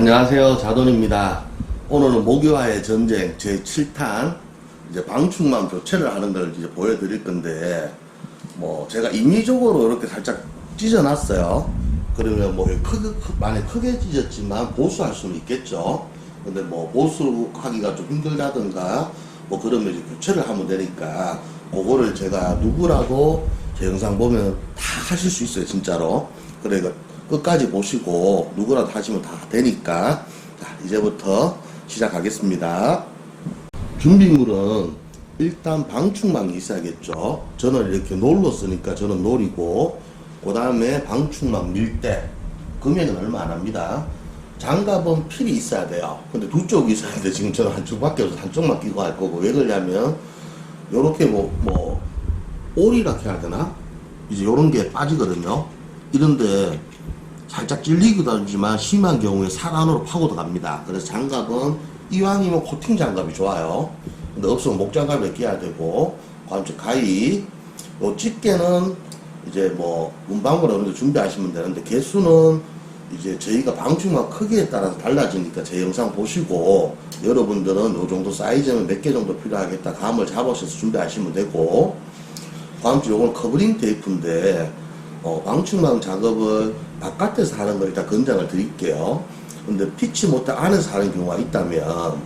안녕하세요, 자돈입니다. 오늘은 모기와의 전쟁 제7탄 이제 방충망 교체를 하는 걸 이제 보여드릴 건데, 뭐 제가 인위적으로 이렇게 살짝 찢어놨어요. 그러면 뭐 많이 크게 찢었지만 보수할 수는 있겠죠. 근데 뭐 보수하기가 좀 힘들다든가 뭐 그러면 이제 교체를 하면 되니까, 그거를 제가 누구라도 제 영상 보면 다 하실 수 있어요, 진짜로. 그러니까 끝까지 보시고 누구라도 하시면 다 되니까. 자, 이제부터 시작하겠습니다. 준비물은 일단 방충망이 있어야겠죠. 저는 이렇게 놀로 쓰니까 저는 놀이고, 그 다음에 방충망 밀대, 금액은 얼마 안 합니다. 장갑은 필히 있어야 돼요. 근데 두 쪽이 있어야 돼. 지금 저는 한쪽밖에 없어서 한쪽만 끼고 할 거고. 왜 그러냐면 요렇게 뭐 올이라 해야 되나? 이제 요런 게 빠지거든요. 이런데 살짝 찔리기도 하지만 심한 경우에 살 안으로 파고 들어갑니다. 그래서 장갑은 이왕이면 코팅 장갑이 좋아요. 근데 없으면 목장갑을 끼워야 되고, 그다음 가위, 요 집게는 이제 뭐 문방구나 이런 데 준비하시면 되는데, 개수는 이제 저희가 방충망 크기에 따라서 달라지니까 제 영상 보시고, 여러분들은 요 정도 사이즈는 몇 개 정도 필요하겠다 감을 잡으셔서 준비하시면 되고, 다음 주 요건 커버링 테이프인데, 방충망 작업을 바깥에서 하는 걸 일단 권장을 드릴게요. 근데 피치 못해 안에서 하는 경우가 있다면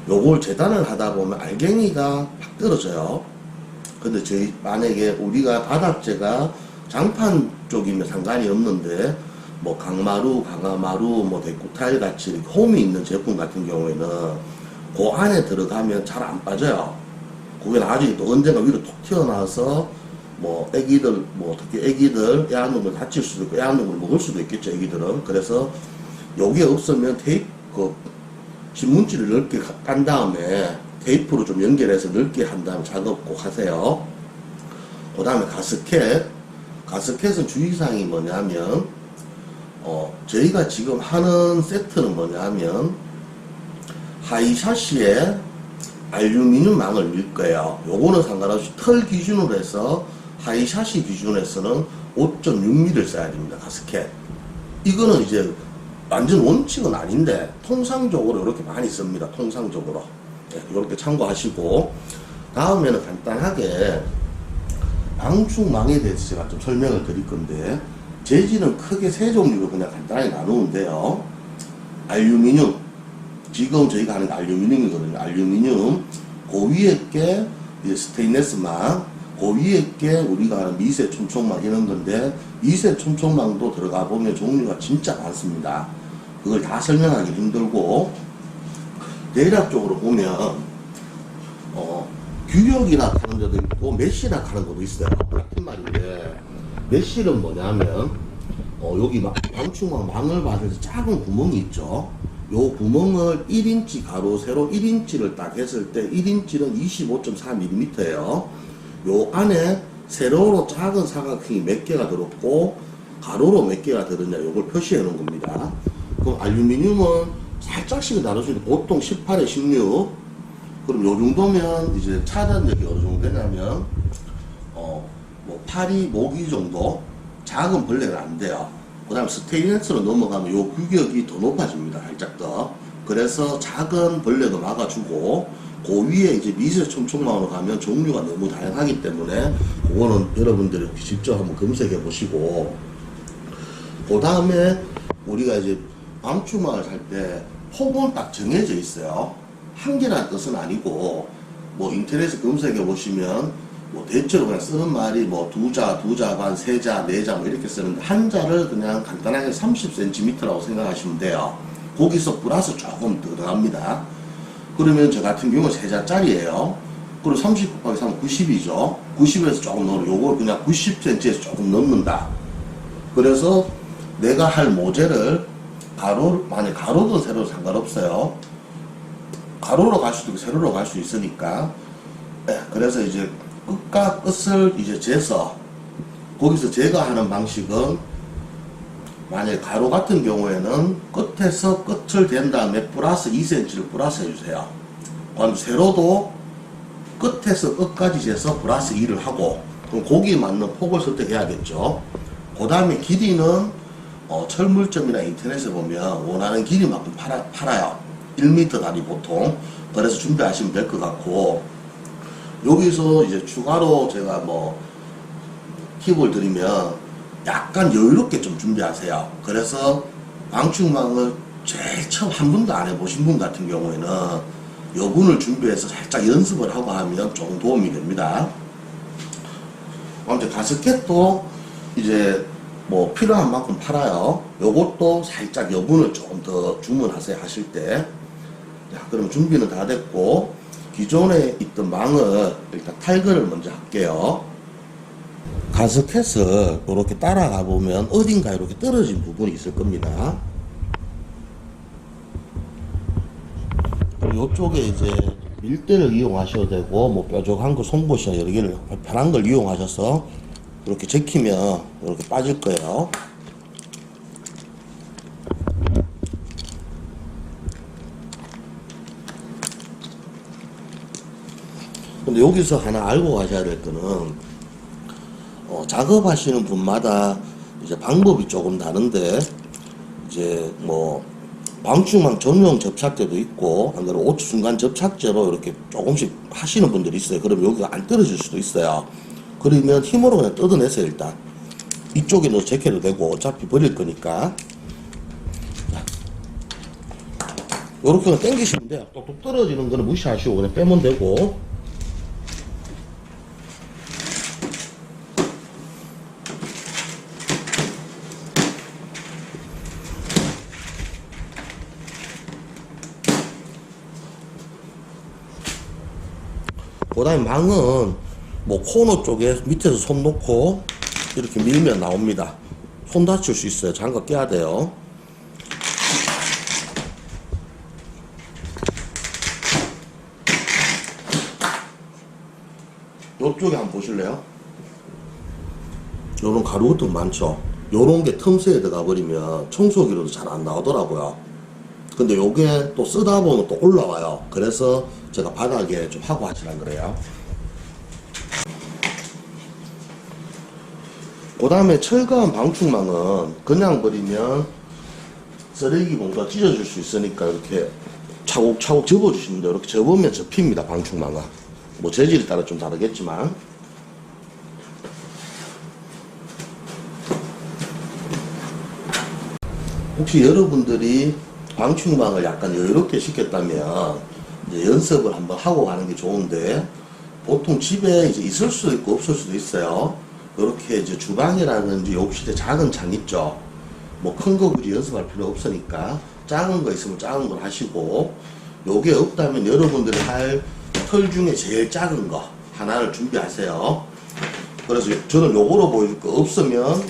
요걸 재단을 하다 보면 알갱이가 확 떨어져요. 근데 저희 만약에 우리가 바닥재가 장판 쪽이면 상관이 없는데, 뭐 강마루, 강화마루, 뭐 데코타일 같이 홈이 있는 제품 같은 경우에는 그 안에 들어가면 잘 안 빠져요. 그게 나중에 또 언젠가 위로 톡 튀어나와서 뭐 애기들, 뭐 특히 애기들 애완동물 다칠 수도 있고 애완동물 먹을 수도 있겠죠, 애기들은. 그래서 요게 없으면 테이프, 신문지를 넓게 깐 다음에 테이프로 좀 연결해서 넓게 한 다음에 작업 꼭 하세요. 그 다음에 가스켓은 주의사항이 뭐냐면, 저희가 지금 하는 세트는 뭐냐면, 하이 샤시에 알루미늄 망을 밀 거예요. 요거는 상관없이 털 기준으로 해서 하이 샤시 기준에서는 5.6mm를 써야 됩니다, 가스켓. 이거는 이제 완전 원칙은 아닌데 통상적으로 이렇게 많이 씁니다. 통상적으로. 네, 이렇게 참고하시고, 다음에는 간단하게 방충망에 대해서 제가 좀 설명을 드릴 건데, 재질은 크게 세 종류로 그냥 간단하게 나누는데요. 알루미늄, 지금 저희가 하는 게 알루미늄이거든요. 알루미늄, 그 위에 게 이제 스테인레스망, 그 위에 게 우리가 하는 미세 촘촘망 이런 건데, 미세 촘촘망도 들어가 보면 종류가 진짜 많습니다. 그걸 다 설명하기 힘들고, 대략적으로 보면 규격이라 하는 데도 있고 메쉬라 하는 것도 있어요. 같은 말인데, 메쉬는 뭐냐면 여기 방충망 망을 받아서 작은 구멍이 있죠. 요 구멍을 1인치 가로 세로 1인치를 딱 했을 때 1인치는 25.4mm예요. 요 안에 세로로 작은 사각형이 몇 개가 들었고 가로로 몇 개가 들었냐, 요걸 표시해 놓은 겁니다. 그럼 알루미늄은 살짝씩 다를 수 있는데 보통 18에 16. 그럼 요 정도면 이제 차단력이 어느 정도 되냐면 뭐 파리, 모기 정도 작은 벌레는 안 돼요. 그 다음 스테인레스로 넘어가면 요 규격이 더 높아집니다. 살짝 더. 그래서 작은 벌레도 막아주고, 그 위에 이제 미세 촘촘망으로 가면 종류가 너무 다양하기 때문에 그거는 여러분들이 직접 한번 검색해 보시고, 그 다음에 우리가 이제 방충망을 살 때 폭은 딱 정해져 있어요. 한 개라는 뜻은 아니고, 뭐 인터넷에 검색해 보시면 뭐 대체로 그냥 쓰는 말이 뭐 두 자 반, 세 자, 네 자 뭐 이렇게 쓰는데, 한 자를 그냥 간단하게 30cm라고 생각하시면 돼요. 거기서 플러스 조금 들어갑니다. 그러면 저 같은 경우는 세 자짜리예요. 그리고 30 곱하기 3은 90이죠. 90에서 조금 넣어. 요걸 그냥 90cm에서 조금 넣는다. 그래서 내가 할 모재를 만약 가로든 세로든 상관없어요. 가로로 갈 수도 있고 세로로 갈 수 있으니까. 네, 그래서 이제 끝과 끝을 이제 재서, 거기서 제가 하는 방식은 만약에 가로 같은 경우에는 끝에서 끝을 댄 다음에 플러스 2cm를 플러스 해주세요. 그럼 세로도 끝에서 끝까지 재서 플러스 2를 하고, 그럼 거기에 맞는 폭을 선택해야겠죠. 그 다음에 길이는 철물점이나 인터넷에 보면 원하는 길이만큼 팔아요. 1m 단위 보통. 그래서 준비하시면 될 것 같고, 여기서 이제 추가로 제가 뭐 팁을 드리면 약간 여유롭게 좀 준비하세요. 그래서 방충망을 제일 처음 한 번도 안 해보신 분 같은 경우에는 여분을 준비해서 살짝 연습을 하고 하면 조금 도움이 됩니다. 아무튼 가스켓도 이제 뭐 필요한 만큼 팔아요. 요것도 살짝 여분을 조금 더 주문하세요, 하실 때. 자, 그럼 준비는 다 됐고, 기존에 있던 망을 일단 탈거를 먼저 할게요. 가스켓을 이렇게 따라가 보면 어딘가 이렇게 떨어진 부분이 있을 겁니다. 그리고 이쪽에 이제 밀대를 이용하셔도 되고, 뭐 뾰족한 거, 송곳이나 여러 개를 편한 걸 이용하셔서 이렇게 제키면 이렇게 빠질 거예요. 근데 여기서 하나 알고 가셔야 될 거는, 작업하시는 분마다 이제 방법이 조금 다른데, 이제 뭐 방충망 전용 접착제도 있고, 안 그러면 순간 접착제로 이렇게 조금씩 하시는 분들이 있어요. 그러면 여기가 안 떨어질 수도 있어요. 그러면 힘으로 그냥 뜯어내세요. 일단 이쪽에 넣어 제껴도 되고, 어차피 버릴 거니까. 요렇게 그냥 당기시면 돼요. 똑똑 떨어지는 거는 무시하시고 그냥 빼면 되고. 그 다음에 망은 뭐 코너 쪽에 밑에서 손 놓고 이렇게 밀면 나옵니다. 손 다칠 수 있어요. 장갑 껴야 돼요. 요쪽에 한번 보실래요? 요런 가루 같은 거 많죠? 요런 게 틈새에 들어가 버리면 청소기로도 잘 안 나오더라고요. 근데 요게 또 쓰다 보면 또 올라와요. 그래서 제가 바닥에 좀 하고 하시라 그래요. 그 다음에 철거한 방충망은 그냥 버리면 쓰레기 봉투가 찢어질 수 있으니까 이렇게 차곡차곡 접어주시면 돼요. 이렇게 접으면 접힙니다, 방충망은. 뭐 재질에 따라 좀 다르겠지만. 혹시 여러분들이 방충망을 약간 여유롭게 시켰다면 이제 연습을 한번 하고 가는 게 좋은데, 보통 집에 이제 있을 수도 있고 없을 수도 있어요. 이렇게 이제 주방이라든지 욕실에 작은 창 있죠. 뭐 큰 거 굳이 연습할 필요 없으니까 작은 거 있으면 작은 걸 하시고, 요게 없다면 여러분들이 할 털 중에 제일 작은 거 하나를 준비하세요. 그래서 저는 요거로 보여줄 거, 없으면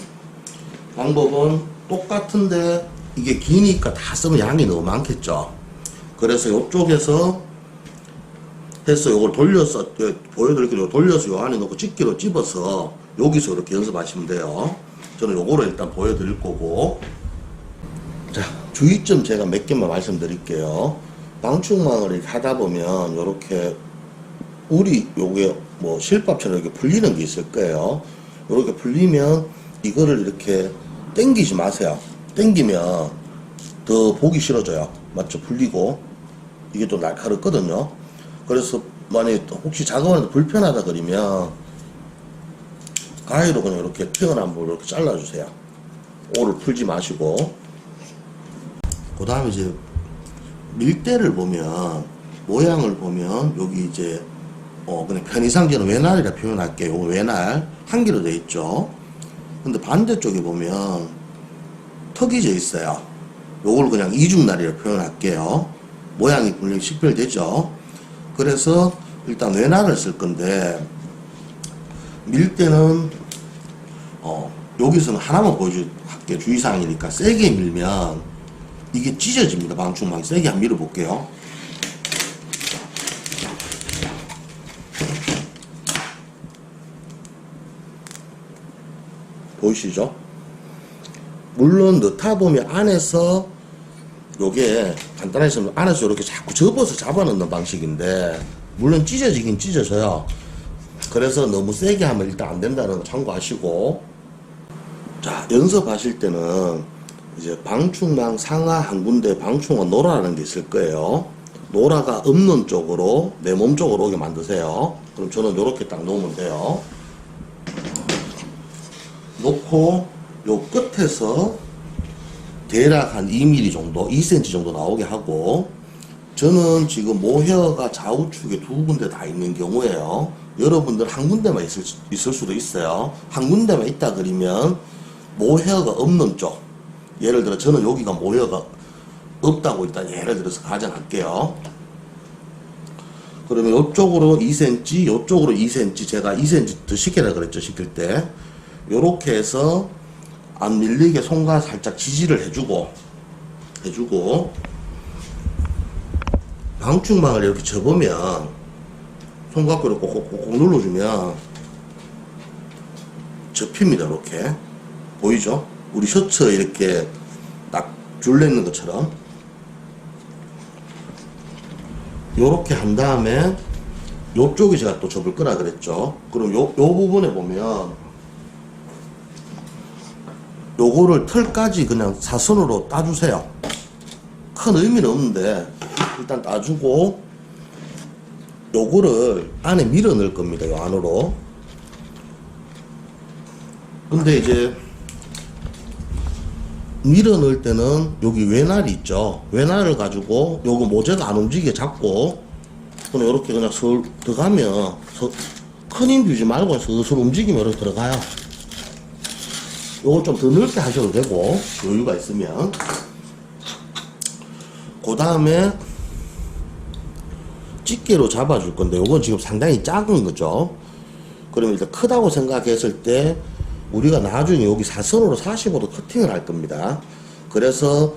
방법은 똑같은데 이게 기니까 다 쓰면 양이 너무 많겠죠. 그래서 요쪽에서 해서 요걸 돌려서 보여드릴게요. 돌려서 요 안에 넣고 집게로 집어서 여기서 이렇게 연습하시면 돼요. 저는 요거를 일단 보여드릴 거고. 자, 주의점 제가 몇 개만 말씀드릴게요. 방충망을 이렇게 하다 보면 요렇게 우리 요게 뭐 실밥처럼 이렇게 풀리는 게 있을 거예요. 요렇게 풀리면 이거를 이렇게 당기지 마세요. 당기면 더 보기 싫어져요. 맞죠? 풀리고 이게 또 날카롭거든요. 그래서 만약에 혹시 작업하는데 불편하다 그러면 가위로 그냥 이렇게 튀어나온 부분을 이렇게 잘라주세요. 오를 풀지 마시고. 그 다음에 이제 밀대를 보면, 모양을 보면 여기 이제 그냥 편의상 저는 외날이라 표현할게요. 요거 외날 한 개로 되어 있죠. 근데 반대쪽에 보면 턱이 져 있어요. 요걸 그냥 이중날이라 표현할게요. 모양이 분명히 식별되죠. 그래서 일단 외날을 쓸 건데, 밀 때는 여기서는 하나만 보여줄게요. 주의사항이니까. 세게 밀면 이게 찢어집니다. 방충망 세게 한번 밀어볼게요. 보이시죠? 물론 넣다 보면 안에서 요게 간단하게 안에서 이렇게 자꾸 접어서 잡아넣는 방식인데, 물론 찢어지긴 찢어져요. 그래서 너무 세게 하면 일단 안 된다는 거 참고하시고. 자, 연습하실 때는 이제 방충망 상하 한 군데 방충망 노라라는 게 있을 거예요. 노라가 없는 쪽으로 내 몸 쪽으로 오게 만드세요. 그럼 저는 이렇게 딱 놓으면 돼요. 놓고 요 끝에서 대략 한 2mm 정도, 2cm 정도 나오게 하고, 저는 지금 모헤어가 좌우측에 두 군데 다 있는 경우에요. 여러분들 한 군데만 있을 수도 있어요. 한 군데만 있다 그러면 모헤어가 없는 쪽, 예를 들어 저는 여기가 모헤어가 없다고 일단 예를 들어서 가정할게요. 그러면 이쪽으로 2cm, 이쪽으로 2cm, 제가 2cm 더 시키라 그랬죠, 시킬 때. 요렇게 해서 안 밀리게 손과 살짝 지지를 해주고 방충망을 이렇게 접으면 손 갖고 이렇게 콕콕콕 눌러주면 접힙니다. 이렇게 보이죠? 우리 셔츠 이렇게 딱 줄내는 것처럼 요렇게 한 다음에 요쪽이 제가 또 접을 거라 그랬죠. 그럼 요 부분에 보면 요거를 털까지 그냥 사선으로 따주세요. 큰 의미는 없는데 일단 따주고 요거를 안에 밀어 넣을 겁니다. 요 안으로. 근데 이제 밀어 넣을 때는 여기 외날이 있죠. 외날을 가지고 요거 모재가 안 움직이게 잡고 그냥 요렇게 그냥 슬 들어가면 큰 힘 주지 말고 슬슬 움직이면 이렇게 들어가요. 요거 좀 더 넓게 하셔도 되고 여유가 있으면. 그 다음에 집게로 잡아줄 건데 요건 지금 상당히 작은 거죠. 그러면 일단 크다고 생각했을 때 우리가 나중에 여기 사선으로 45도 커팅을 할 겁니다. 그래서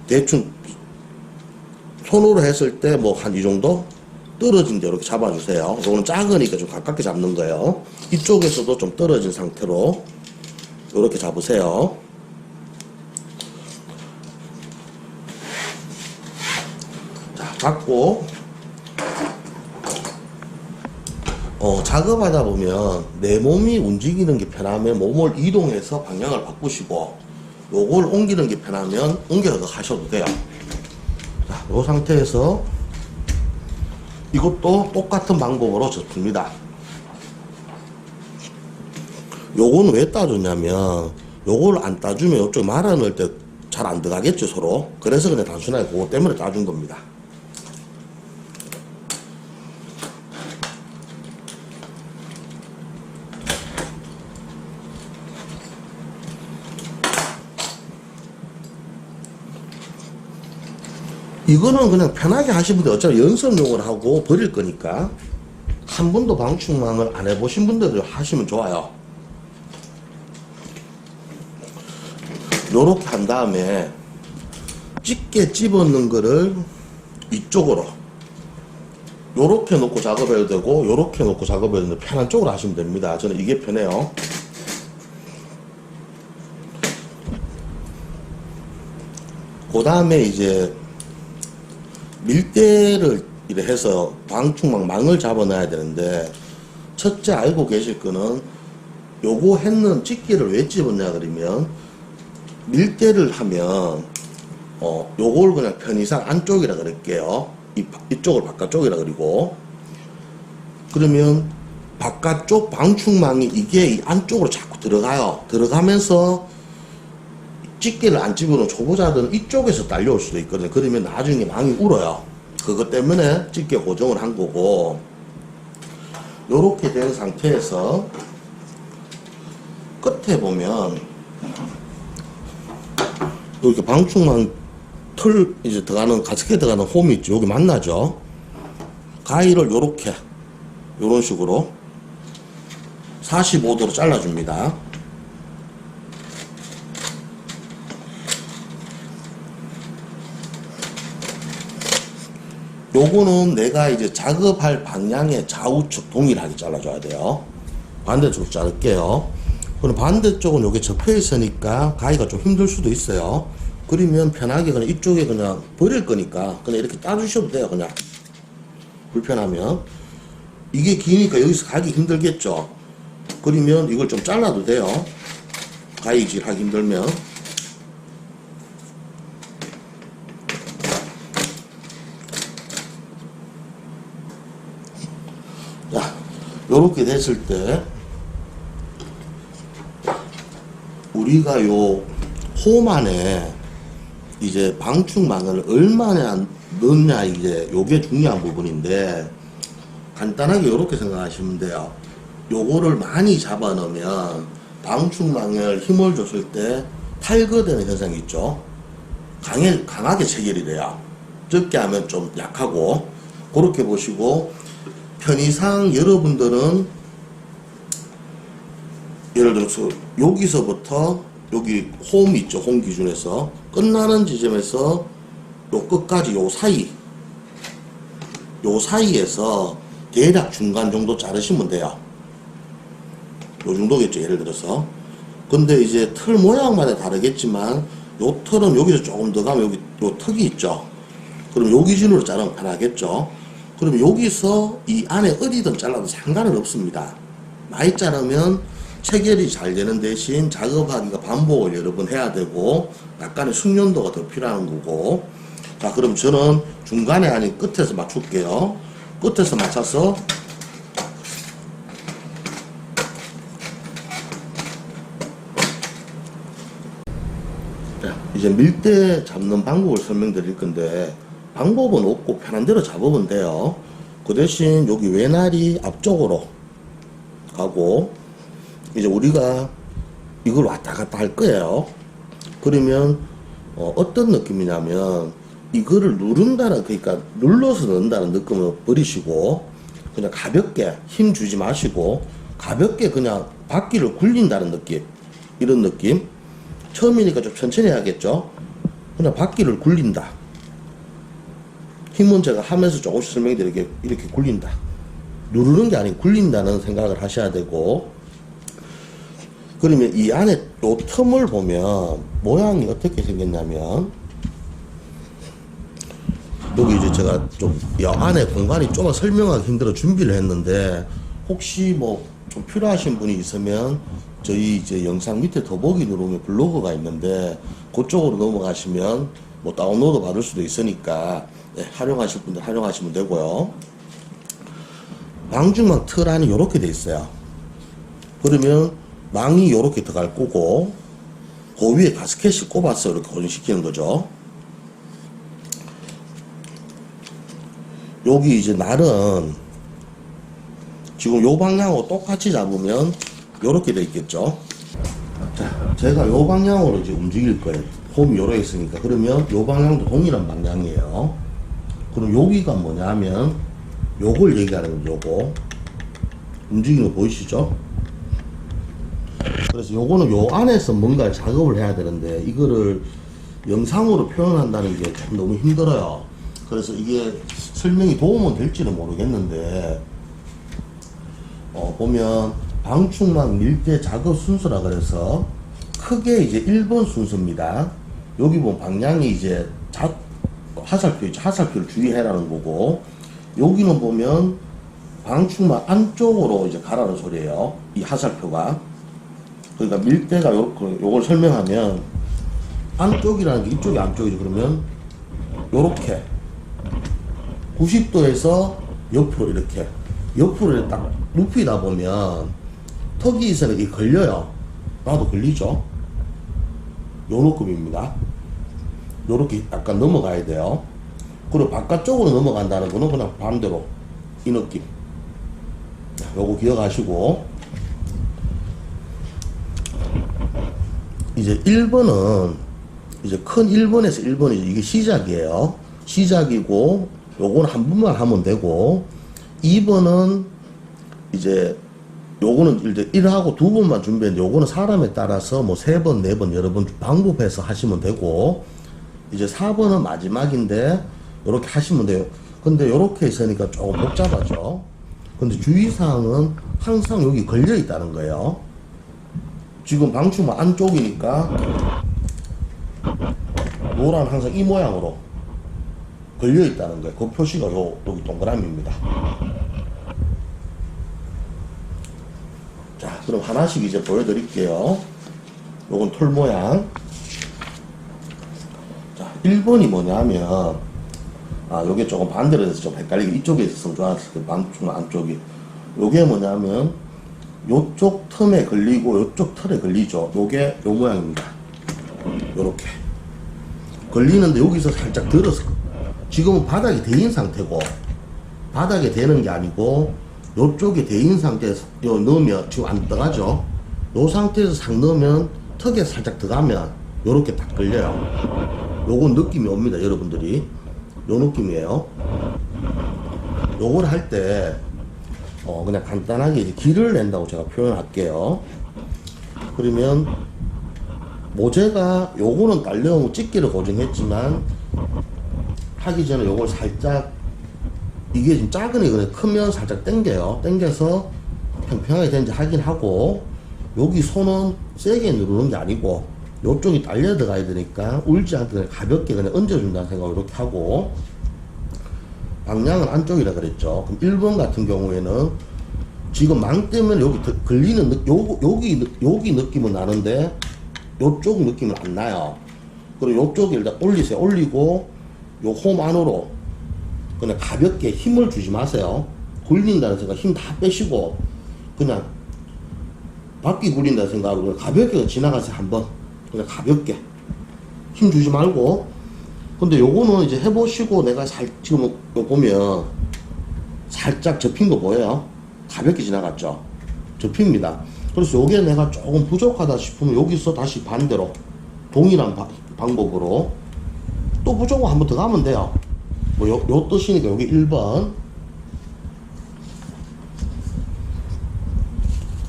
대충 손으로 했을 때 뭐 한 이 정도 떨어진 대로 이렇게 잡아주세요. 요거는 작으니까 좀 가깝게 잡는 거예요. 이쪽에서도 좀 떨어진 상태로 이렇게 잡으세요. 자, 잡고 작업하다 보면 내 몸이 움직이는 게 편하면 몸을 이동해서 방향을 바꾸시고 요걸 옮기는 게 편하면 옮겨서 하셔도 돼요. 자, 요 상태에서 이것도 똑같은 방법으로 접습니다. 요거는 왜 따주냐면 요걸 안 따주면 이쪽 말아 넣을 때 잘 안 들어가겠죠 서로. 그래서 그냥 단순하게 그거 때문에 따준 겁니다. 이거는 그냥 편하게 하시면 돼요. 어차피 연습용을 하고 버릴 거니까. 한 번도 방충망을 안 해보신 분들도 하시면 좋아요. 요렇게 한 다음에 집게 집어넣는 거를 이쪽으로 요렇게 놓고 작업해도 되고 요렇게 놓고 작업해도 되는데 편한 쪽으로 하시면 됩니다. 저는 이게 편해요. 그 다음에 이제 밀대를 이래 해서 방충망을 잡아놔야 되는데, 첫째 알고 계실 거는 요거 했는 집게를 왜 집었냐 그러면 밀대를 하면 요걸 그냥 편의상 안쪽이라 그럴게요. 이쪽을 바깥쪽이라 그리고, 그러면 바깥쪽 방충망이 이게 이 안쪽으로 자꾸 들어가요. 들어가면서 집게를 안 집어놓은 초보자들은 이쪽에서 딸려올 수도 있거든요. 그러면 나중에 망이 울어요. 그것 때문에 집게 고정을 한 거고, 요렇게 된 상태에서 끝에 보면 이렇게 방충망 털 이제 들어가는 가스켓 들어가는 홈이 있죠. 여기 만나죠. 가위를 요렇게 요런 식으로 45도로 잘라줍니다. 요거는 내가 이제 작업할 방향의 좌우측 동일하게 잘라줘야 돼요. 반대쪽으로 자를게요. 그럼 반대쪽은 요게 접혀 있으니까 가위가 좀 힘들 수도 있어요. 그러면 편하게 그냥 이쪽에 그냥 버릴 거니까 그냥 이렇게 따주셔도 돼요. 그냥 불편하면. 이게 기니까 여기서 가기 힘들겠죠. 그러면 이걸 좀 잘라도 돼요. 가위질 하기 힘들면. 요렇게 됐을 때 우리가 요 홈 안에 이제 방충망을 얼마나 넣냐, 이제 요게 중요한 부분인데, 간단하게 요렇게 생각하시면 돼요. 요거를 많이 잡아 넣으면 방충망을 힘을 줬을 때 탈거되는 현상이 있죠. 강하게 체결이 돼요. 적게 하면 좀 약하고. 그렇게 보시고, 편의상 여러분들은 예를 들어서 여기서부터 여기 홈 있죠. 홈 기준에서 끝나는 지점에서 요 끝까지 요 사이에서 대략 중간 정도 자르시면 돼요. 요 정도겠죠, 예를 들어서. 근데 이제 틀 모양마다 다르겠지만 요 털은 여기서 조금 더 가면 여기 요 턱이 있죠. 그럼 요 기준으로 자르면 편하겠죠. 그럼 여기서 이 안에 어디든 잘라도 상관은 없습니다. 많이 자르면 체결이 잘 되는 대신 작업하기가 반복을 여러 번 해야 되고 약간의 숙련도가 더 필요한 거고. 자, 그럼 저는 중간에 아닌 끝에서 맞출게요. 끝에서 맞춰서 이제 밀대 잡는 방법을 설명드릴 건데, 방법은 없고 편한 대로 잡으면 돼요. 그 대신 여기 외날이 앞쪽으로 가고, 이제 우리가 이걸 왔다 갔다 할 거예요. 그러면 어떤 느낌이냐면, 이거를 누른다는, 그러니까 눌러서 넣는다는 느낌을 버리시고 그냥 가볍게 힘 주지 마시고 가볍게 그냥 바퀴를 굴린다는 느낌, 이런 느낌. 처음이니까 좀 천천히 해야겠죠. 그냥 바퀴를 굴린다. 힘은 제가 하면서 조금씩 설명드릴게요. 이렇게 굴린다. 누르는 게 아니고 굴린다는 생각을 하셔야 되고, 그러면 이 안에 요 틈을 보면 모양이 어떻게 생겼냐면, 여기 이제 제가 좀 이 안에 공간이 좀 설명하기 힘들어 준비를 했는데, 혹시 뭐 좀 필요하신 분이 있으면 저희 이제 영상 밑에 더보기 누르면 블로그가 있는데 그쪽으로 넘어가시면 뭐 다운로드 받을 수도 있으니까, 네, 활용하실 분들 활용하시면 되고요. 방충망 틀 안이 요렇게 돼 있어요. 그러면 망이 요렇게 들어갈 거고, 그 위에 가스켓을 꼽아서 이렇게 고정시키는 거죠. 여기 이제 날은 지금 요 방향으로 똑같이 잡으면 요렇게 돼 있겠죠. 자, 제가 요 방향으로 이제 움직일 거예요. 홈이 요렇게 있으니까. 그러면 요 방향도 동일한 방향이에요. 그럼 여기가 뭐냐면 요걸 얘기하는 거죠. 요거 움직이는 거 보이시죠? 그래서 요거는 요 안에서 뭔가 작업을 해야 되는데, 이거를 영상으로 표현한다는 게 참 너무 힘들어요. 그래서 이게 설명이 도움은 될지는 모르겠는데, 보면 방충망 밀대 작업 순서라 그래서 크게 이제 1번 순서입니다. 여기 보면 방향이 이제 화살표 있죠. 화살표를 주의해라는 거고, 여기는 보면 방충망 안쪽으로 이제 가라는 소리예요. 이 화살표가. 그러니까 밀대가 요걸 설명하면 안쪽이라는 게 이쪽이 안쪽이죠. 그러면 요렇게 90도에서 옆으로 이렇게 옆으로 딱 눕히다 보면 턱이 있어서 이게 걸려요. 나도 걸리죠. 요만큼입니다. 요렇게 약간 넘어가야 돼요. 그리고 바깥쪽으로 넘어간다는 거는 그냥 반대로 이 느낌. 요거 기억하시고, 이제 1번은 이제 큰 1번에서 1번이 이게 시작이에요. 시작이고, 요거는 한 번만 하면 되고, 2번은 이제 요거는 일단 1하고 2번만 준비했는데, 요거는 사람에 따라서 뭐 3번, 4번 여러 번 방법해서 하시면 되고, 이제 4번은 마지막인데 요렇게 하시면 돼요. 근데 요렇게 있으니까 조금 복잡하죠. 근데 주의사항은 항상 여기 걸려 있다는 거예요. 지금 방충망 안쪽이니까 노란 항상 이 모양으로 걸려 있다는 거예요. 그 표시가 여기 동그라미입니다. 자, 그럼 하나씩 이제 보여드릴게요. 요건 털 모양. 자, 1번이 뭐냐면, 요게 조금 반대로 돼서 좀 헷갈리게 이쪽에 있었으면 좋았을 때, 방충망 안쪽이. 요게 뭐냐면 요쪽 틈에 걸리고 요쪽 털에 걸리죠. 요게 요 모양입니다. 요렇게 걸리는데 여기서 살짝 들어서 지금은 바닥이 대인 상태고, 바닥에 대는 게 아니고 요쪽에 대인 상태에서 요 넣으면 지금 안 들어가죠. 요 상태에서 싹 넣으면 턱에 살짝 들어가면 요렇게 딱 걸려요. 요건 느낌이 옵니다. 여러분들이 요 느낌이에요. 요걸 할 때 그냥 간단하게 이제 길을 낸다고 제가 표현할게요. 그러면 모재가 요거는 깔려오면 집게를 고정했지만 하기 전에 요걸 살짝, 이게 지금 작은 애거든요. 크면 살짝 당겨요. 당겨서 평평하게 되는지 확인하고, 여기 손은 세게 누르는 게 아니고 요쪽이 딸려 들어가야 되니까 울지 않게 그냥 가볍게 그냥 얹어준다는 생각으로 이렇게 하고, 방향은 안쪽이라 그랬죠. 그럼 1번 같은 경우에는 지금 망 때문에 여기 걸리는 여기 느낌은 나는데 요쪽 느낌은 안 나요. 그리고 요쪽에 일단 올리세요. 올리고 요 홈 안으로 그냥 가볍게 힘을 주지 마세요. 굴린다는 생각 힘 다 빼시고 그냥 바퀴 굴린다는 생각으로 가볍게 지나가세요. 한번 그냥 가볍게 힘 주지 말고. 근데 요거는 이제 해보시고 내가 지금 요 보면 살짝 접힌 거 보여요? 가볍게 지나갔죠? 접힙니다. 그래서 요게 내가 조금 부족하다 싶으면 여기서 다시 반대로 동일한 방법으로 또 부족하면 한번 더 가면 돼요. 뭐 요 뜻이니까 여기 1번.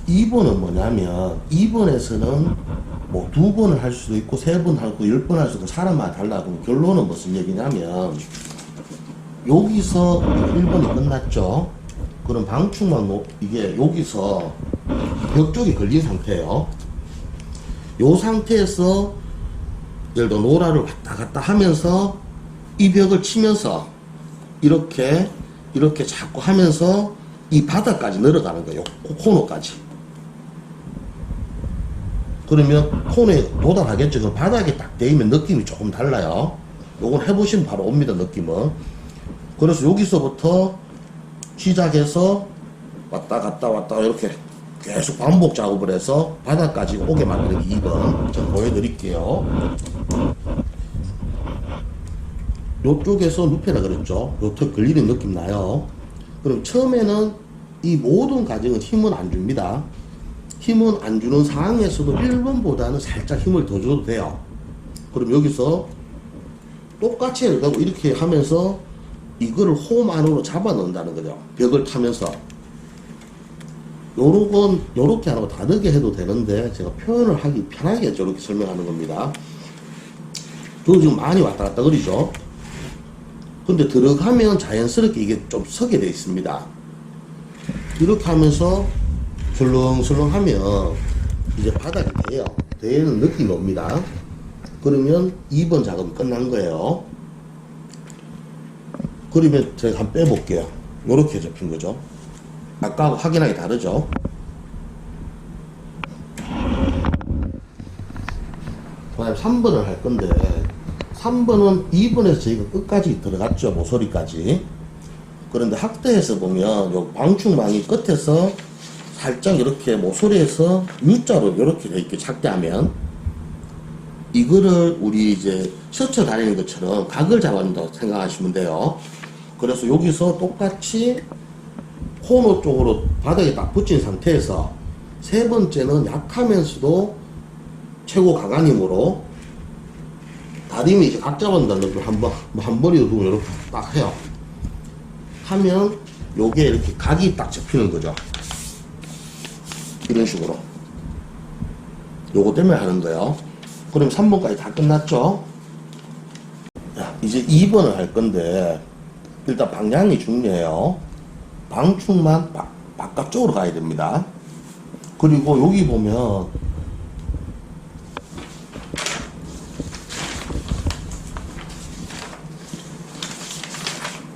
2번은 뭐냐면 2번에서는 뭐 2번을 할 수도 있고 3번 하고 10번 할 수도 있고 사람마다 달라고. 결론은 무슨 얘기냐면 여기서 1번이 끝났죠. 그럼 방충망 이게 여기서 벽 쪽이 걸린 상태예요. 요 상태에서 예를 들어 노라를 왔다 갔다 하면서 이 벽을 치면서 이렇게 자꾸 하면서 이 바닥까지 내려가는 거예요. 코너까지. 그러면 코너에 도달하겠죠. 그럼 바닥에 딱 대이면 느낌이 조금 달라요. 요건 해보시면 바로 옵니다. 느낌은. 그래서 여기서부터 시작해서 왔다 갔다 이렇게 계속 반복 작업을 해서 바닥까지 오게 만드는 게 2번. 제가 보여드릴게요. 요쪽에서 루페라 그랬죠. 요쪽 걸리는 느낌 나요. 그럼 처음에는 이 모든 과정은 힘은 안 줍니다. 힘은 안 주는 상황에서도 1번보다는 살짝 힘을 더 줘도 돼요. 그럼 여기서 똑같이 이렇게 하면서 이거를 홈 안으로 잡아 넣는다는 거죠. 벽을 타면서. 요렇게 안 하고 다르게 해도 되는데 제가 표현을 하기 편하게 저렇게 설명하는 겁니다. 저 지금 많이 왔다 갔다 그러죠. 근데 들어가면 자연스럽게 이게 좀 서게 돼 있습니다. 이렇게 하면서 슬렁슬렁 하면 이제 바닥이 돼요. 되는 느낌이 옵니다. 그러면 2번 작업이 끝난 거예요. 그러면 제가 한번 빼볼게요. 요렇게 접힌 거죠. 아까하고 확인하기 다르죠. 그다음에 3번을 할 건데 3번은 2번에서 저희가 끝까지 들어갔죠. 모서리까지. 그런데 학대에서 보면 요 방충망이 끝에서 살짝 이렇게 모서리에서 U자로 이렇게 이렇게 작대하면 이거를 우리 이제 셔츠 다니는 것처럼 각을 잡아준다고 생각하시면 돼요. 그래서 여기서 똑같이 코너 쪽으로 바닥에 딱 붙인 상태에서 세 번째는 약하면서도 최고 강한 힘으로 다리미 이제 각 잡아준다는 느낌 한 번이도 두고 이렇게 딱 해요. 하면 요게 이렇게 각이 딱 잡히는 거죠. 이런 식으로. 요거 때문에 하는 거예요. 그럼 3번까지 다 끝났죠? 자, 이제 2번을 할 건데, 일단 방향이 중요해요. 방충만 바깥쪽으로 가야 됩니다. 그리고 여기 보면,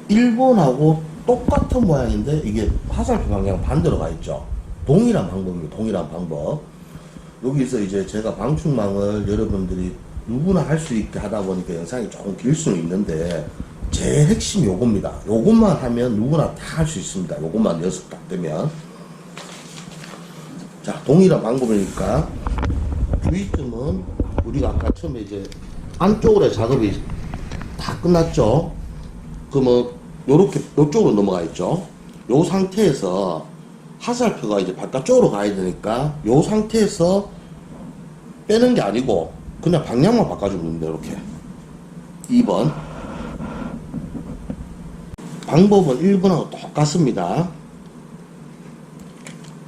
1번하고 똑같은 모양인데, 이게 화살표 방향 반대로 가 있죠. 동일한 방법입니다. 동일한 방법. 여기서 이제 제가 방충망을 여러분들이 누구나 할 수 있게 하다 보니까 영상이 조금 길 수는 있는데 제일 핵심이 요겁니다. 요것만 하면 누구나 다 할 수 있습니다. 요것만 연습 딱 되면. 자, 동일한 방법이니까 주의점은 우리가 아까 처음에 이제 안쪽으로 작업이 다 끝났죠. 그러면 요렇게 요쪽으로 넘어가 있죠. 요 상태에서 화살표가 이제 바깥쪽으로 가야 되니까 요 상태에서 빼는 게 아니고 그냥 방향만 바꿔주면 됩니다. 이렇게 2번 방법은 1번하고 똑같습니다.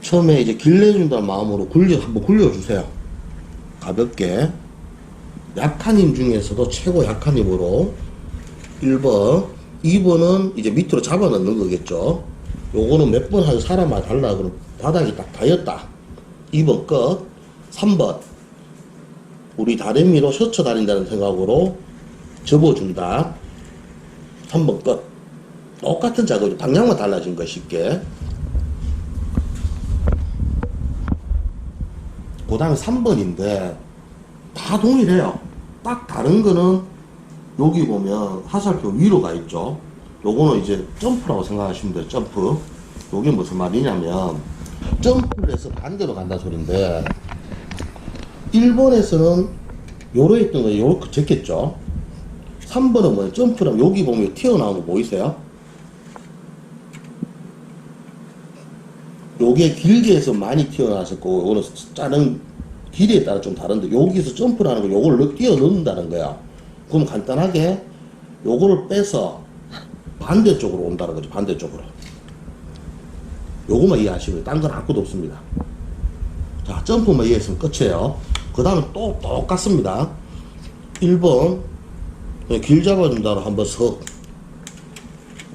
처음에 이제 길내준다는 마음으로 한번 굴려주세요. 가볍게 약한 힘 중에서도 최고 약한 힘으로 1번 2번은 이제 밑으로 잡아 넣는 거겠죠. 요거는 몇 번 한 사람마다 달라. 그럼 바닥이 딱 닿였다. 2번 끝. 3번 우리 다리미로 스쳐 다닌다는 생각으로 접어준다. 3번 끝. 똑같은 작업이 방향만 달라진 거 쉽게. 그 다음에 3번인데 다 동일해요. 딱 다른 거는 여기 보면 화살표 위로 가 있죠. 요거는 이제 점프라고 생각하시면 돼요. 점프. 요게 무슨 말이냐면 점프를 해서 반대로 간다 소린데 1번에서는 요로 했던 거 요렇게 적겠죠. 3번은 뭐예요? 점프랑 여기 보면 튀어나온 거 보이세요? 요게 길게 해서 많이 튀어나왔을 거고 요거는 자른 길이에 따라 좀 다른데 여기서 점프라는 거 요거를 뛰어 넣는다는 거야. 그럼 간단하게 요거를 빼서 반대쪽으로 온다는 거죠. 반대쪽으로. 요거만 이해하시면 딴 건 아무것도 없습니다. 자, 점프만 이해했으면 끝이에요. 그 다음에 또 똑같습니다. 1번 길 잡아준다로 한번 석.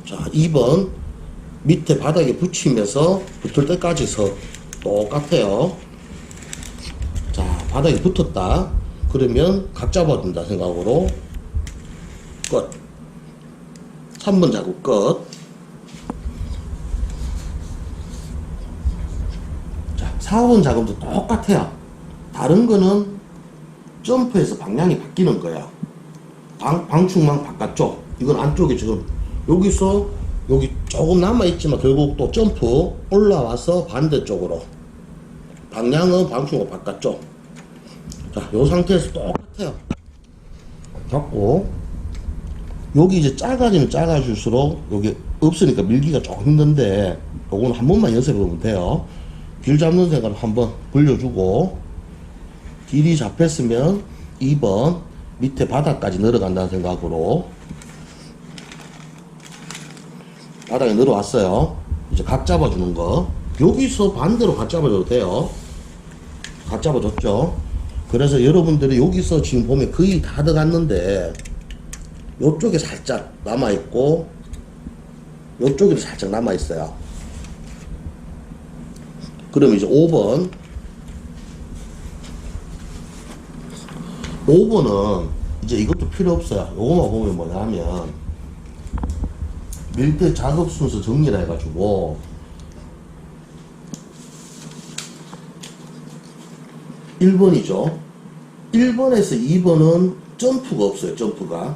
자, 2번 밑에 바닥에 붙이면서 붙을 때까지 석. 똑같아요. 자, 바닥에 붙었다. 그러면 각 잡아준다 생각으로 끝. 3번 작업 끝. 자, 4번 작업도 똑같아요. 다른 거는 점프해서 방향이 바뀌는 거야. 방충망 바깥쪽. 이건 안쪽에 지금 여기서 여기 조금 남아있지만 결국 또 점프 올라와서 반대쪽으로. 방향은 방충망 바깥쪽. 자, 요 상태에서 똑같아요. 잡고 여기 이제 작아지면 작아질수록 여기 없으니까 밀기가 조금 힘든데 요거는 한 번만 연습해 보면 돼요. 길 잡는 생각을 한번 벌려주고 길이 잡혔으면 2번 밑에 바닥까지 내려간다는 생각으로 바닥에 내려왔어요. 이제 각 잡아주는 거 여기서 반대로 각 잡아줘도 돼요. 각 잡아줬죠. 그래서 여러분들이 여기서 지금 보면 거의 다 들어갔는데 요쪽에 살짝 남아있고 요쪽에도 살짝 남아있어요. 그럼 이제 5번은 이제 이것도 필요 없어요. 요거만 보면 뭐냐면 밀대 작업 순서 정리를 해가지고 (1번이죠) 1번에서 2번은 점프가 없어요. 점프가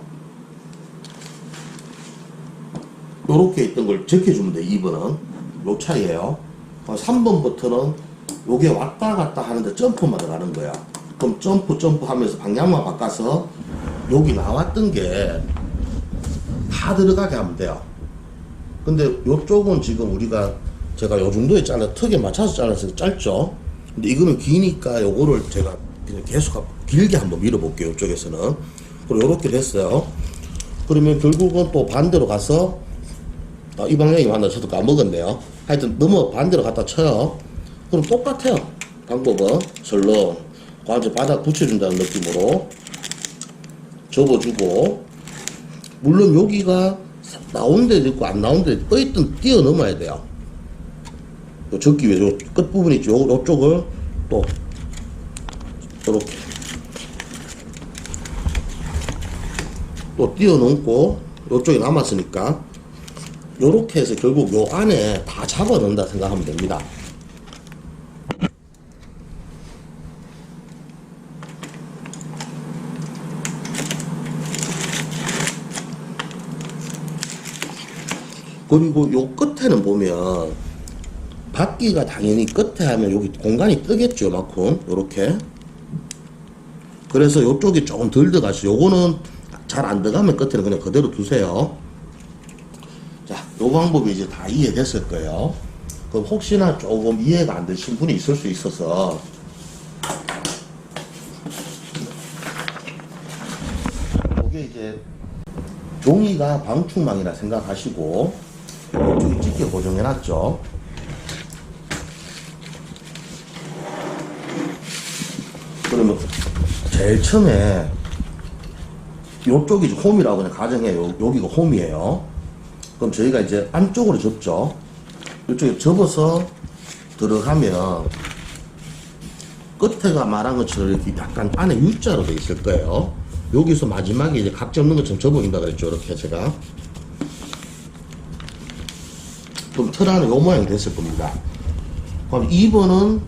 요렇게 있던 걸 적혀주면 돼요. 2번은 요 차이에요. 3번부터는 요게 왔다 갔다 하는데 점프만 들어가는 거야. 그럼 점프 하면서 방향만 바꿔서 여기 나왔던 게 다 들어가게 하면 돼요. 근데 요쪽은 지금 우리가 제가 요 정도에 턱에 맞춰서 잘라서 짧죠. 근데 이거는 기니까 요거를 제가 그냥 계속 길게 한번 밀어볼게요. 이쪽에서는. 그리고 요렇게 됐어요. 그러면 결국은 또 반대로 가서 이 방향이 맞나 저도 까먹었네요. 하여튼 넘어 반대로 갖다 쳐요. 그럼 똑같아요. 방법은 설렁 완전 바닥 붙여준다는 느낌으로 접어주고, 물론 여기가 나온 데도 있고 안 나온 데도 떠있던 뛰어넘어야 돼요. 요 접기 위해 요 끝부분 있죠. 요쪽을 또 요렇게 또 뛰어넘고 요쪽에 남았으니까 요렇게 해서 결국 요 안에 다 잡아 넣는다 생각하면 됩니다. 그리고 요 끝에는 보면 받기가 당연히 끝에 하면 여기 공간이 뜨겠죠, 요만큼. 요렇게. 그래서 요쪽이 조금 덜 들어가시죠. 요거는 잘 안 들어가면 끝에는 그냥 그대로 두세요. 자, 요 방법이 이제 다 이해됐을 거예요. 그럼 혹시나 조금 이해가 안 되신 분이 있을 수 있어서 이게 이제 종이가 방충망이라 생각하시고 이쪽에 찢게 고정해놨죠. 그러면 제일 처음에 요쪽이 홈이라고 그냥 가정해요. 여기가 홈이에요. 그럼 저희가 이제 안쪽으로 접죠. 이쪽에 접어서 들어가면 끝에가 말한 것처럼 이렇게 약간 안에 U자로 돼 있을 거예요. 여기서 마지막에 이제 각 접는 것처럼 접어진다 그랬죠. 이렇게 제가. 그럼 틀 안에 요 모양이 됐을 겁니다. 그럼 2번은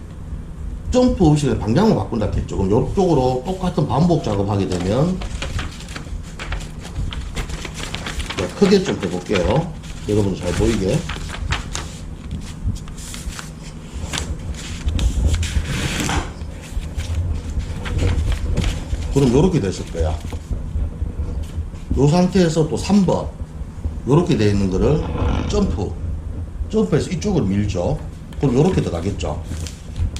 점프 없이 방향을 바꾼다 했죠. 그럼 이쪽으로 똑같은 반복 작업하게 되면 크게 좀 해볼게요. 여러분 잘 보이게. 그럼 요렇게 됐을 거야. 요 상태에서 또 3번 요렇게 되어 있는 거를 점프해서 이쪽으로 밀죠. 그럼 요렇게 들어가겠죠.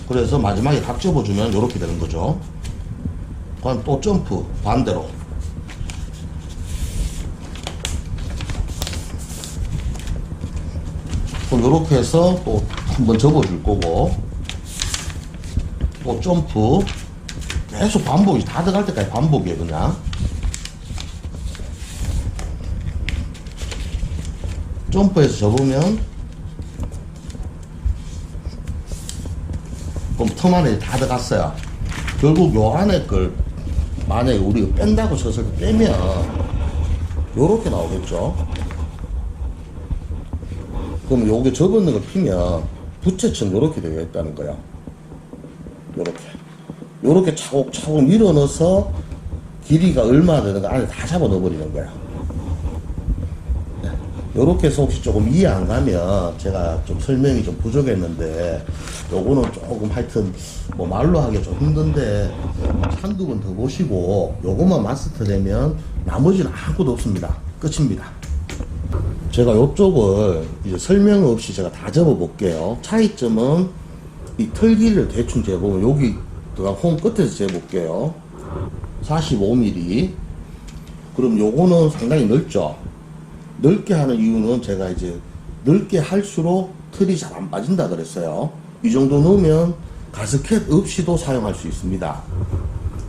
그래서 마지막에 각 접어주면 요렇게 되는 거죠. 그럼 또 점프 반대로 그럼 요렇게 해서 또 한번 접어줄 거고 또 점프 계속 반복이 다 들어갈 때까지 반복이에요. 그냥 점프해서 접으면 그럼 틈 안에 다 들어갔어요. 결국 요 안에 걸 만약에 우리가 뺀다고 쳤을 때 빼면 요렇게 나오겠죠. 그럼 요게 접었는 걸 피면 부채처럼 요렇게 되어 있다는 거야. 요렇게 차곡차곡 밀어 넣어서 길이가 얼마나 되는가 안에 다 잡아 넣어버리는 거야. 요렇게 해서 혹시 조금 이해 안 가면 제가 좀 설명이 좀 부족했는데 요거는 조금 하여튼 뭐 말로 하기 좀 힘든데 한두 번 더 보시고 요것만 마스터 되면 나머지는 아무것도 없습니다. 끝입니다. 제가 요쪽을 이제 설명 없이 제가 다 접어 볼게요. 차이점은 이 털기를 대충 재보면 여기 홈 끝에서 재볼게요. 45mm. 그럼 요거는 상당히 넓죠. 넓게 하는 이유는 제가 이제 넓게 할수록 털이 잘 안 빠진다 그랬어요. 이 정도 넣으면 가스켓 없이도 사용할 수 있습니다.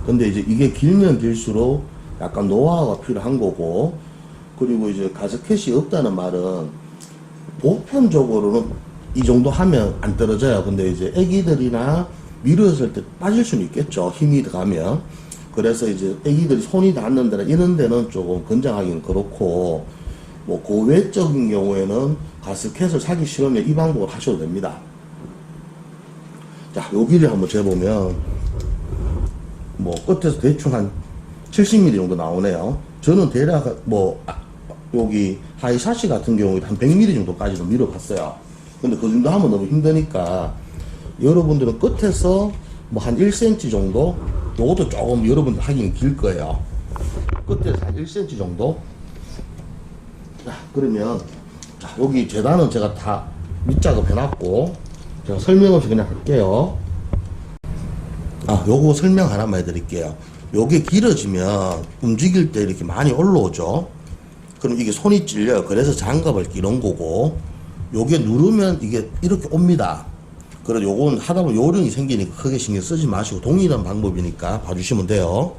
근데 이제 이게 길면 길수록 약간 노하우가 필요한 거고, 그리고 이제 가스켓이 없다는 말은 보편적으로는 이 정도 하면 안 떨어져요. 근데 이제 애기들이나 밀었을 때 빠질 수는 있겠죠. 힘이 들어가면. 그래서 이제 애기들이 손이 닿는 데나 이런 데는 조금 권장하기는 그렇고, 뭐 고외적인 경우에는 가스켓을 사기 싫으면 이 방법을 하셔도 됩니다. 자, 여기를 한번 재보면 뭐 끝에서 대충 한 70mm 정도 나오네요. 저는 대략 뭐 여기 하이샤시 같은 경우에 한 100mm 정도까지도 밀어봤어요. 근데 그 정도 하면 너무 힘드니까 여러분들은 끝에서 뭐 한 1cm 정도, 요것도 조금 여러분들 하기는 길 거예요. 끝에서 한 1cm 정도. 자, 그러면 자, 여기 재단은 제가 다 밑작업 해놨고 제가 설명 없이 그냥 할게요. 요거 설명 하나만 해드릴게요. 요게 길어지면 움직일 때 이렇게 많이 올라오죠. 그럼 이게 손이 찔려요. 그래서 장갑을 끼는 거고, 요게 누르면 이게 이렇게 옵니다. 그래서 요건 하다 보면 요령이 생기니까 크게 신경 쓰지 마시고 동일한 방법이니까 봐주시면 돼요.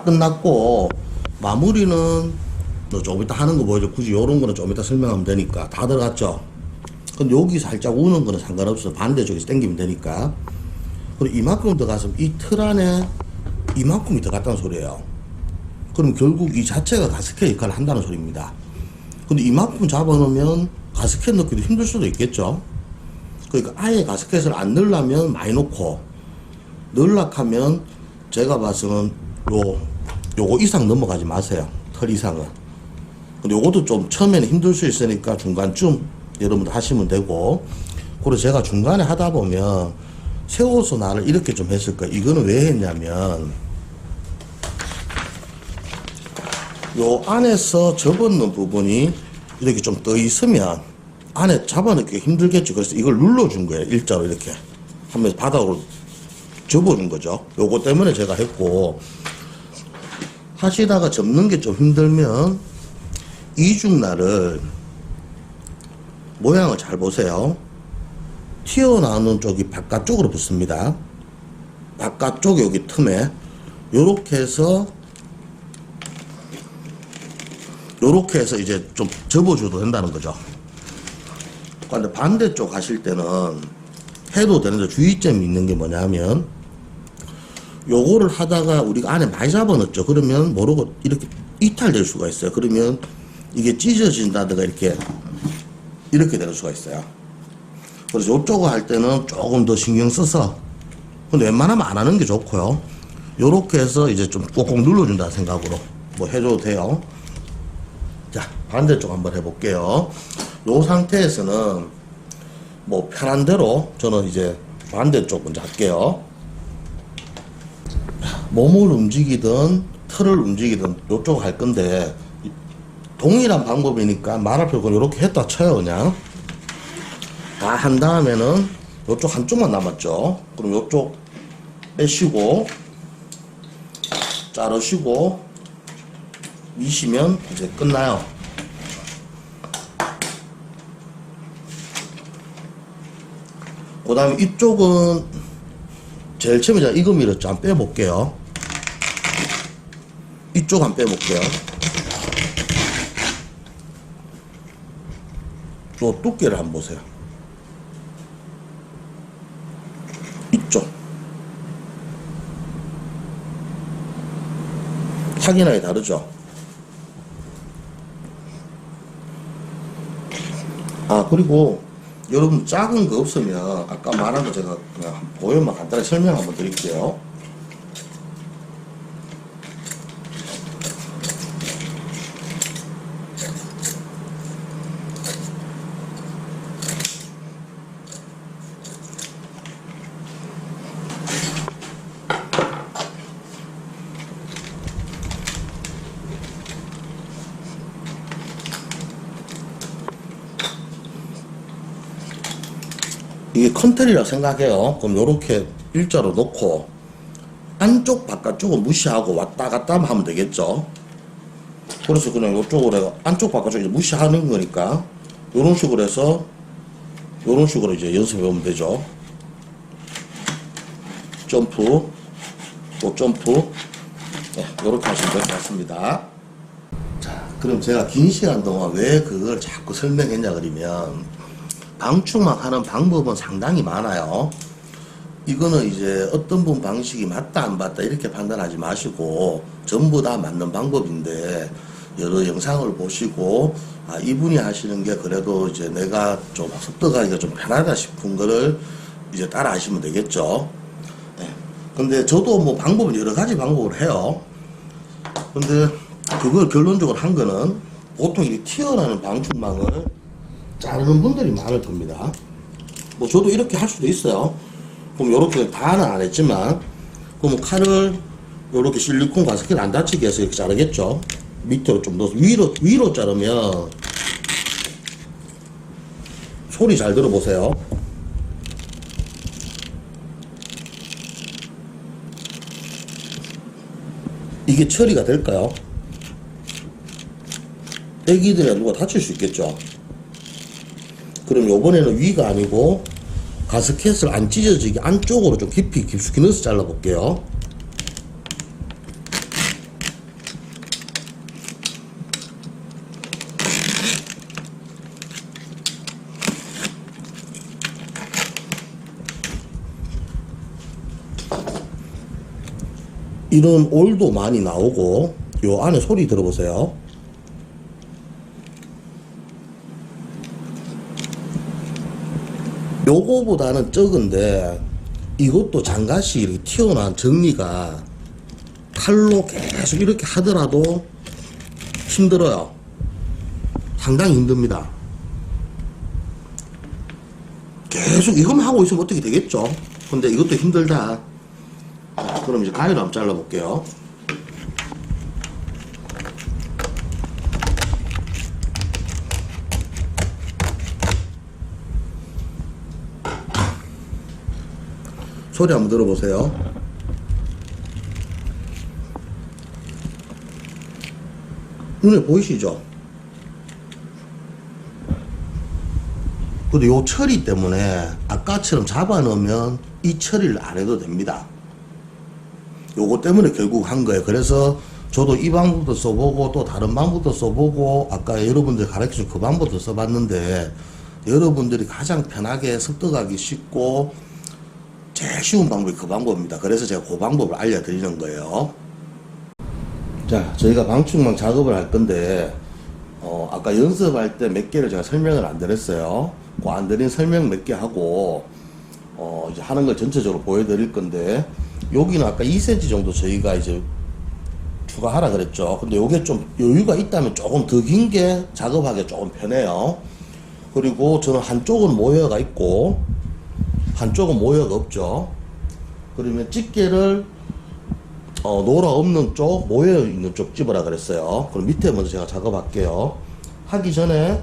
끝났고, 마무리는 좀 이따 하는 거 보여줘. 굳이 요런 거는 좀 이따 설명하면 되니까. 다 들어갔죠? 근데 여기 살짝 우는 거는 상관없어. 반대쪽에서 당기면 되니까. 그리고 이만큼 들어가서 이 틀 안에 이만큼이 들어갔다는 소리예요. 그럼 결국 이 자체가 가스켓 역할을 한다는 소리입니다. 근데 이만큼 잡아놓으면 가스켓 넣기도 힘들 수도 있겠죠. 그러니까 아예 가스켓을 안 넣으려면 많이 놓고, 넣으려고 하면 제가 봐서는 요거 이상 넘어가지 마세요. 털 이상은. 근데 요것도 좀 처음에는 힘들 수 있으니까 중간쯤 여러분들 하시면 되고, 그리고 제가 중간에 하다 보면 세워서 나를 이렇게 좀 했을 거예요. 이거는 왜 했냐면, 요 안에서 접었는 부분이 이렇게 좀 떠 있으면 안에 잡아넣기 힘들겠죠. 그래서 이걸 눌러준 거예요. 일자로 이렇게 하면서 바닥으로 접어준 거죠. 요거 때문에 제가 했고, 하시다가 접는 게 좀 힘들면 이중날을 모양을 잘 보세요. 튀어나오는 쪽이 바깥쪽으로 붙습니다. 바깥쪽 여기 틈에 요렇게 해서 이제 좀 접어줘도 된다는 거죠. 근데 반대쪽 하실 때는 해도 되는데 주의점이 있는 게 뭐냐면, 요거를 하다가 우리가 안에 많이 잡아넣었죠. 그러면 모르고 이렇게 이탈될 수가 있어요. 그러면 이게 찢어진다든가 이렇게 되는 수가 있어요. 그래서 요쪽을 할 때는 조금 더 신경 써서, 근데 웬만하면 안 하는 게 좋고요. 요렇게 해서 이제 좀 꼭꼭 눌러준다는 생각으로 뭐 해줘도 돼요. 자, 반대쪽 한번 해볼게요. 요 상태에서는 뭐 편한 대로 저는 이제 반대쪽 먼저 할게요. 몸을 움직이든 털을 움직이든 요쪽 할 건데, 동일한 방법이니까 말할 필요 없고 요렇게 했다 쳐요. 그냥 다 한 다음에는 요쪽 한쪽만 남았죠. 그럼 요쪽 빼시고 자르시고 미시면 이제 끝나요. 그 다음에 이쪽은 제일 처음에 제가 이거 밀었죠. 한번 빼볼게요. 이쪽 한번 빼볼게요. 요 두께를 한번 보세요. 이쪽 확연하게 다르죠. 그리고 여러분 작은 거 없으면 아까 말한 거 제가 그냥 보여만 간단히 설명 한번 드릴게요. 이게 컨테리라고 생각해요. 그럼 요렇게 일자로 놓고 안쪽 바깥쪽은 무시하고 왔다 갔다 하면 되겠죠. 그래서 그냥 요쪽으로 해서 안쪽 바깥쪽 이제 무시하는 거니까 요런 식으로 해서 요런 식으로 이제 연습해 보면 되죠. 점프 또 점프, 네, 요렇게 하시면 될 것 같습니다. 자, 그럼 제가 긴 시간 동안 왜 그걸 자꾸 설명했냐 그러면, 방충망 하는 방법은 상당히 많아요. 이거는 이제 어떤 분 방식이 맞다 안 맞다 이렇게 판단하지 마시고 전부 다 맞는 방법인데, 여러 영상을 보시고 이분이 하시는 게 그래도 이제 내가 좀 습득하기가 좀 편하다 싶은 거를 이제 따라 하시면 되겠죠. 네. 근데 저도 뭐 방법은 여러 가지 방법을 해요. 근데 그걸 결론적으로 한 거는, 보통 이 튀어나오는 방충망을 자르는 분들이 많을 겁니다. 뭐 저도 이렇게 할 수도 있어요. 그럼 요렇게 다는 안 했지만, 그럼 칼을 요렇게 실리콘 가스켓 안 다치게 해서 이렇게 자르겠죠. 밑으로 좀 넣어서 위로 자르면 소리 잘 들어보세요. 이게 처리가 될까요? 애기들이나 누가 다칠 수 있겠죠. 그럼 요번에는 위가 아니고 가스켓을 안 찢어지게 안쪽으로 좀 깊숙이 넣어서 잘라볼게요. 이런 올도 많이 나오고, 요 안에 소리 들어보세요. 요거보다는 적은데, 이것도 장갓이 이렇게 튀어나온 정리가 칼로 계속 이렇게 하더라도 힘들어요. 상당히 힘듭니다. 계속 이것만 하고 있으면 어떻게 되겠죠? 근데 이것도 힘들다. 그럼 이제 가위로 한번 잘라볼게요. 소리 한번 들어보세요. 눈에 보이시죠? 근데 요 처리 때문에 아까처럼 잡아 넣으면 이 처리를 안 해도 됩니다. 요거 때문에 결국 한 거예요. 그래서 저도 이 방법도 써보고 또 다른 방법도 써보고 아까 여러분들 가르쳐준 그 방법도 써봤는데, 여러분들이 가장 편하게 습득하기 쉽고 제일 쉬운 방법이 그 방법입니다. 그래서 제가 그 방법을 알려드리는 거예요. 자, 저희가 방충망 작업을 할 건데, 아까 연습할 때 몇 개를 제가 설명을 안 드렸어요. 그 안 드린 설명 몇 개 하고, 이제 하는 걸 전체적으로 보여드릴 건데, 여기는 아까 2cm 정도 저희가 이제 추가하라 그랬죠. 근데 요게 좀 여유가 있다면 조금 더 긴 게 작업하기 조금 편해요. 그리고 저는 한쪽은 모여가 있고, 한쪽은 모여가 없죠. 그러면 집게를 노라 없는 쪽, 모여 있는 쪽 집어라 그랬어요. 그럼 밑에 먼저 제가 작업할게요. 하기 전에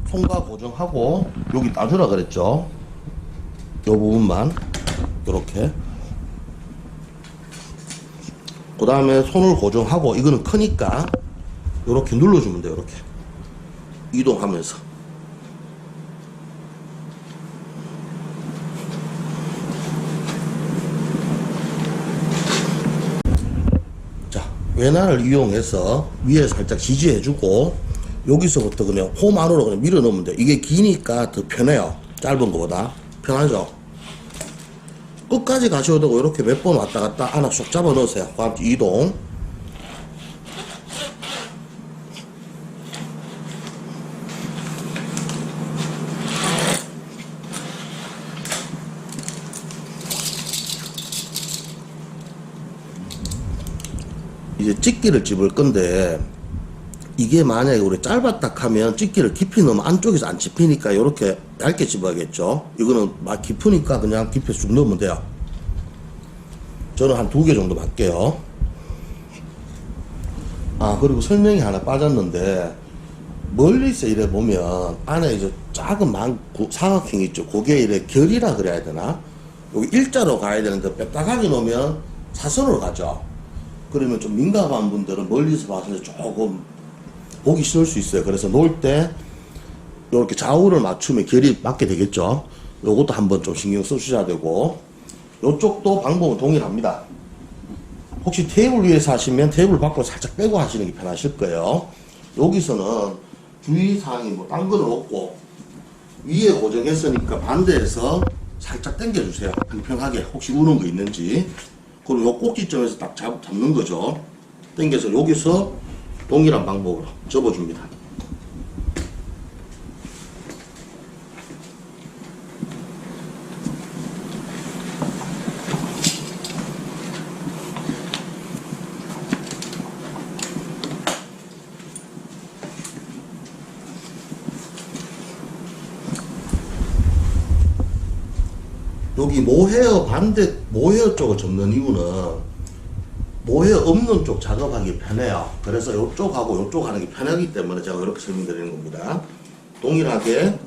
손과 고정하고 여기 따주라 그랬죠. 요 부분만 이렇게. 그 다음에 손을 고정하고, 이거는 크니까 이렇게 눌러주면 돼요. 이렇게 이동하면서. 외날을 이용해서 위에 살짝 지지해주고, 여기서부터 그냥 홈 안으로 그냥 밀어 넣으면 돼요. 이게 기니까 더 편해요. 짧은 것보다 편하죠. 끝까지 가셔도 되고, 이렇게 몇 번 왔다 갔다 하나 쏙 잡아 넣으세요. 그 다음 이동. 이제 집기를 집을 건데, 이게 만약에 우리 짧았다 하면 집기를 깊이 넣으면 안쪽에서 안 집히니까 이렇게 얇게 집어야겠죠. 이거는 막 깊으니까 그냥 깊이 쭉 넣으면 돼요. 저는 한 2개 정도 할게요. 그리고 설명이 하나 빠졌는데, 멀리서 이래 보면 안에 이제 작은 사각형 있죠. 그게 이래 결이라 그래야 되나? 여기 일자로 가야 되는데 빽딱하게 놓으면 사선으로 가죠. 그러면 좀 민감한 분들은 멀리서 봐서 조금 보기 싫을 수 있어요. 그래서 놓을 때 이렇게 좌우를 맞추면 결이 맞게 되겠죠. 요것도 한번 좀 신경 써주셔야 되고, 요쪽도 방법은 동일합니다. 혹시 테이블 위에서 하시면 테이블 밖으로 살짝 빼고 하시는 게 편하실 거예요. 여기서는 주의사항이 뭐 딴 건 없고, 위에 고정했으니까 반대에서 살짝 당겨주세요. 불편하게 혹시 우는 거 있는지. 그럼 요 꼭지점에서 딱 잡는 거죠. 당겨서 여기서 동일한 방법으로 접어줍니다. 여기 모헤어 쪽을 접는 이유는 모헤어 없는 쪽 작업하기 편해요. 그래서 이쪽하고 이쪽 하는 게 편하기 때문에 제가 이렇게 설명드리는 겁니다. 동일하게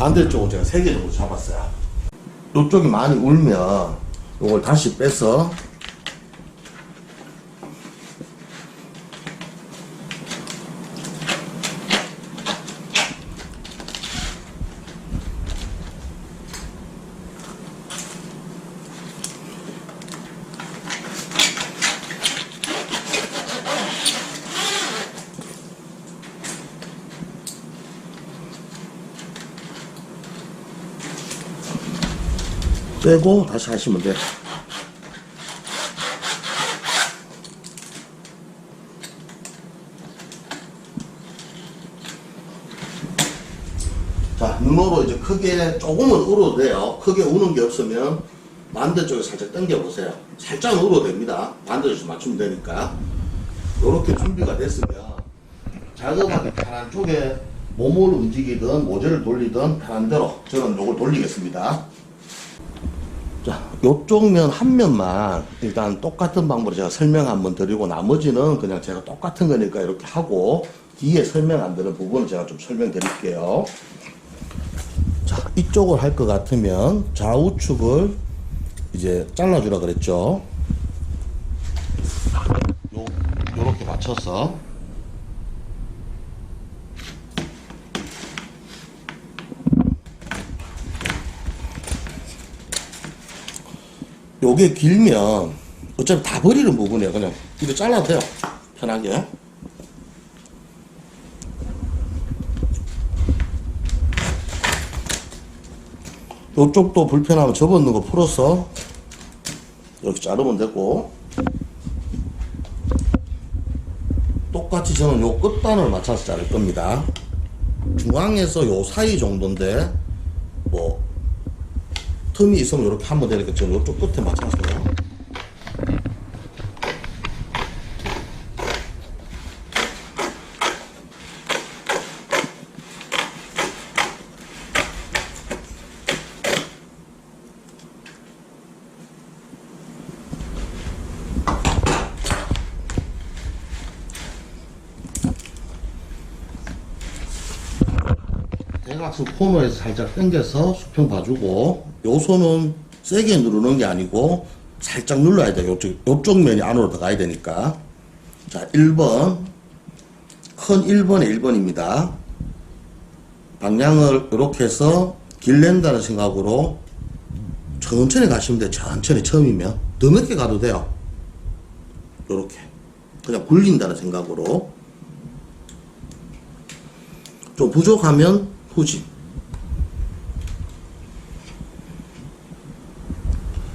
반대쪽은 제가 3개 정도 잡았어요. 이쪽이 많이 울면 이걸 다시 빼서 빼고 다시 하시면 돼요. 자, 눈으로 이제 크게 조금은 울어도 돼요. 크게 우는 게 없으면 반대쪽에 살짝 당겨 보세요. 살짝 울어도 됩니다. 반대쪽에서 맞추면 되니까. 이렇게 준비가 됐으면 작업하기 편한 쪽에 몸을 움직이든 모재를 돌리든 편한 대로 저는 요걸 돌리겠습니다. 자, 요쪽 면 한 면만 일단 똑같은 방법으로 제가 설명 한번 드리고 나머지는 그냥 제가 똑같은 거니까 이렇게 하고 뒤에 설명 안 되는 부분은 제가 좀 설명 드릴게요. 자, 이쪽을 할 것 같으면 좌우측을 이제 잘라주라 그랬죠. 요렇게 맞춰서 요게 길면 어차피 다 버리는 부분이에요. 그냥 이거 잘라도 돼요. 편하게. 요쪽도 불편하면 접었는 거 풀어서 이렇게 자르면 되고, 똑같이 저는 요 끝단을 맞춰서 자를 겁니다. 중앙에서 요 사이 정도인데 뭐 틈이 있으면 이렇게 하면 되니까 저는 요쪽 끝에 맞춰서요. 대각선 코너에서 살짝 당겨서 수평 봐주고, 요 손은 세게 누르는 게 아니고 살짝 눌러야 돼요. 요쪽 면이 안으로 들어가야 되니까. 자, 1번. 큰 1번에 1번입니다. 방향을 이렇게 해서 길 낸다는 생각으로 천천히 가시면 돼요. 천천히, 처음이면. 더 늦게 가도 돼요. 요렇게. 그냥 굴린다는 생각으로. 좀 부족하면 후진.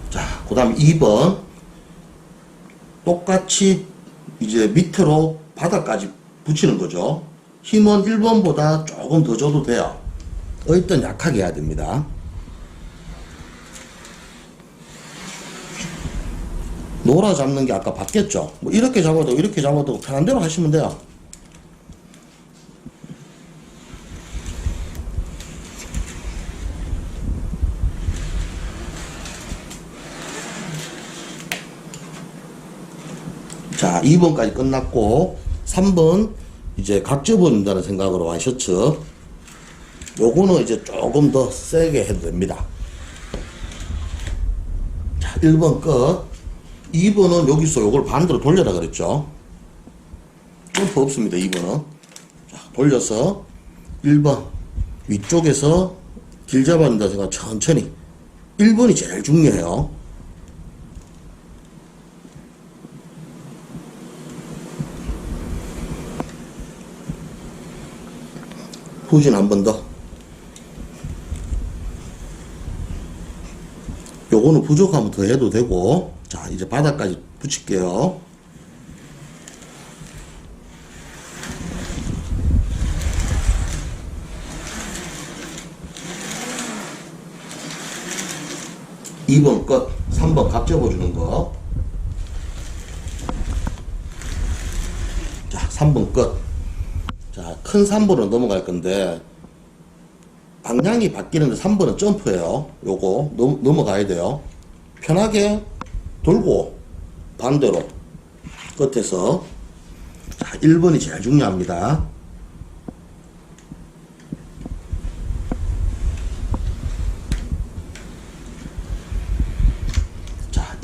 자, 그 다음 2번. 똑같이 이제 밑으로 바닥까지 붙이는 거죠. 힘은 1번보다 조금 더 줘도 돼요. 어쨌든 약하게 해야 됩니다. 놀아 잡는 게 아까 봤겠죠? 뭐 이렇게 잡아도 이렇게 잡아도 편한 대로 하시면 돼요. 자, 2번까지 끝났고 3번 이제 각 접어준다는 생각으로 와이셔츠, 요거는 이제 조금 더 세게 해도 됩니다. 자, 1번 끝. 2번은 여기서 요걸 반대로 돌려라 그랬죠. 점프 없습니다. 2번은. 자, 돌려서 1번 위쪽에서 길 잡아준다 생각 천천히. 1번이 제일 중요해요. 후진 한 번 더. 요거는 부족하면 더 해도 되고. 자, 이제 바닥까지 붙일게요. (2번) 끝. 3번 각 접어주는 거. 자, 3번 끝. 자, 큰 3번으로 넘어갈 건데 방향이 바뀌는데 3번은 점프예요. 요거 넘어가야 돼요. 편하게 돌고 반대로 끝에서. 자, 1번이 제일 중요합니다.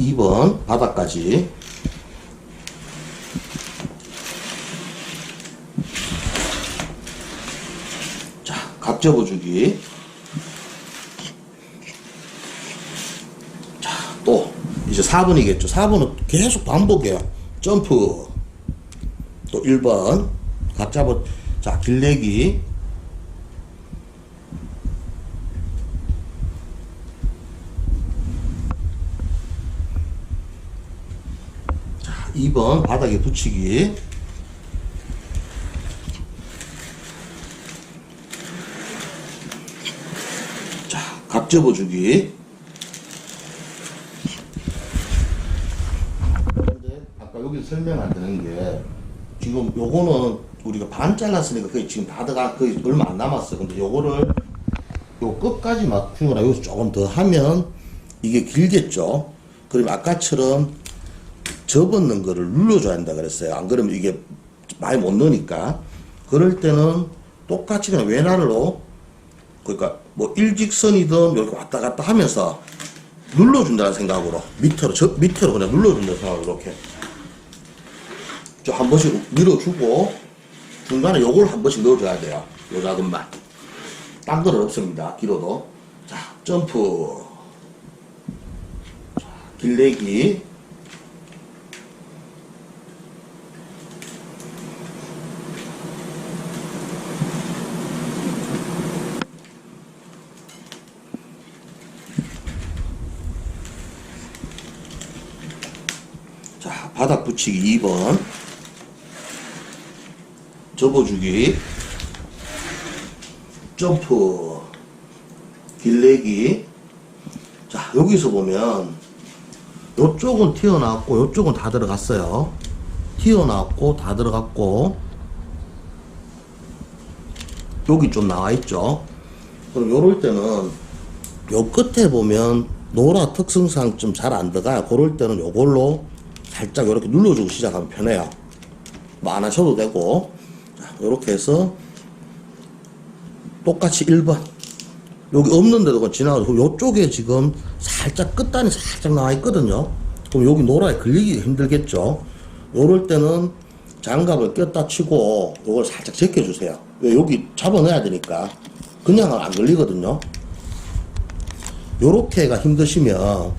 2번 바닥까지. 자, 각 접어주기. 자, 또 이제 4번이겠죠. 4번은 계속 반복이에요. 점프. 또 1번 각 잡아. 자, 길내기. 자, 2번 바닥에 붙이기. 자, 각 접어주기. 근데 아까 여기서 설명 안 되는 게, 지금 요거는 우리가 반 잘랐으니까 거의 지금 다 들어가 거의 얼마 안 남았어요. 근데 요거를 요 끝까지 맞추거나 여기서 조금 더 하면 이게 길겠죠. 그러면 아까처럼 접었는 거를 눌러줘야 한다 그랬어요. 안 그러면 이게 많이 못 넣으니까. 그럴 때는 똑같이 그냥 외날로, 그러니까 뭐 일직선이든 이렇게 왔다 갔다 하면서 눌러준다는 생각으로 밑으로 밑으로 그냥 눌러준다는 생각으로 이렇게 한 번씩 밀어주고 중간에 요걸 한 번씩 넣어줘야 돼요. 요 작은만. 딴 거는 없습니다. 길어도. 자, 점프. 자, 길내기. 자, 바닥 붙이기 2번. 접어주기. 점프. 길내기. 자, 여기서 보면 요쪽은 튀어나왔고 요쪽은 다 들어갔어요. 튀어나왔고 다 들어갔고 여기 좀 나와있죠. 그럼 요럴 때는 요 끝에 보면 노라 특성상 좀 잘 안 들어가요. 그럴 때는 요걸로 살짝 이렇게 눌러주고 시작하면 편해요. 뭐 안 하셔도 되고. 자, 요렇게 해서 똑같이 1번 여기 없는데도 그냥 지나가고, 요쪽에 지금 살짝 끝단이 살짝 나와 있거든요. 그럼 여기 노라에 걸리기 힘들겠죠. 요럴 때는 장갑을 꼈다 치고 요걸 살짝 제껴주세요. 왜? 여기 잡아내야 되니까. 그냥은 안 걸리거든요. 요렇게가 힘드시면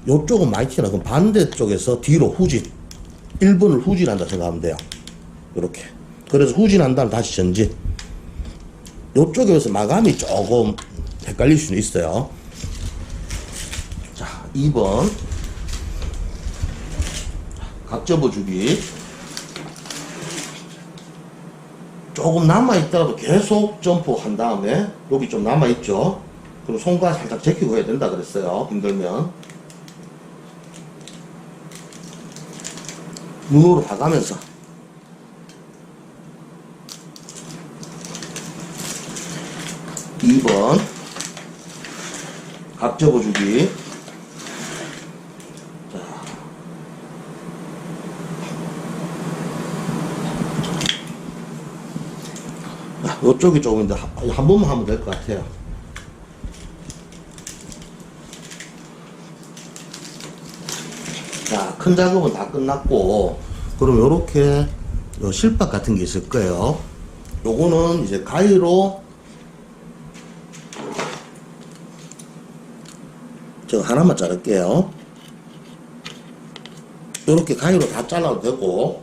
요쪽은 많이 튀어나. 그럼 반대쪽에서 뒤로 후진. 1번을 후진한다 생각하면 돼요. 요렇게. 그래서 후진한 다음 다시 전진. 요쪽에서 마감이 조금 헷갈릴 수는 있어요. 자, 2번. 각 접어주기. 조금 남아있다가도 계속 점프 한 다음에 여기 좀 남아있죠. 그럼 손과 살짝 제끼고 해야 된다 그랬어요. 힘들면. 눈으로 봐가면서. (2번) 각 접어주기. 자, 요쪽이 조금 더 한 번만 하면 될 것 같아요. 자, 큰 작업은 다 끝났고, 그럼 요렇게 요 실밥 같은 게 있을 거예요. 요거는 이제 가위로 저 하나만 자를게요. 요렇게 가위로 다 잘라도 되고,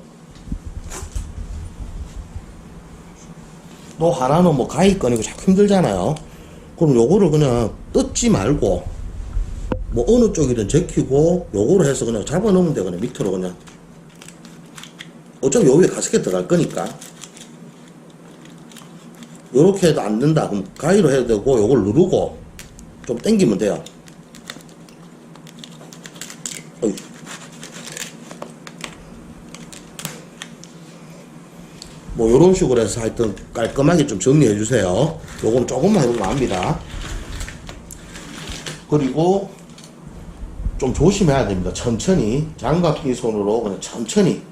또 하나는 뭐 가위 꺼내고 자꾸 힘들잖아요. 그럼 요거를 그냥 뜯지 말고 뭐 어느 쪽이든 제끼고 요거를 해서 그냥 잡아놓으면 돼. 그냥 밑으로 그냥. 어차피 요 위에 가스켓 들어갈 거니까. 요렇게 해도 안 된다 그럼 가위로 해도 되고, 요걸 누르고 좀 당기면 돼요. 어이. 뭐 요런 식으로 해서 하여튼 깔끔하게 좀 정리해 주세요. 요건 조금만 해보면 압니다. 그리고 좀 조심해야 됩니다. 천천히 장갑 낀 손으로 그냥 천천히.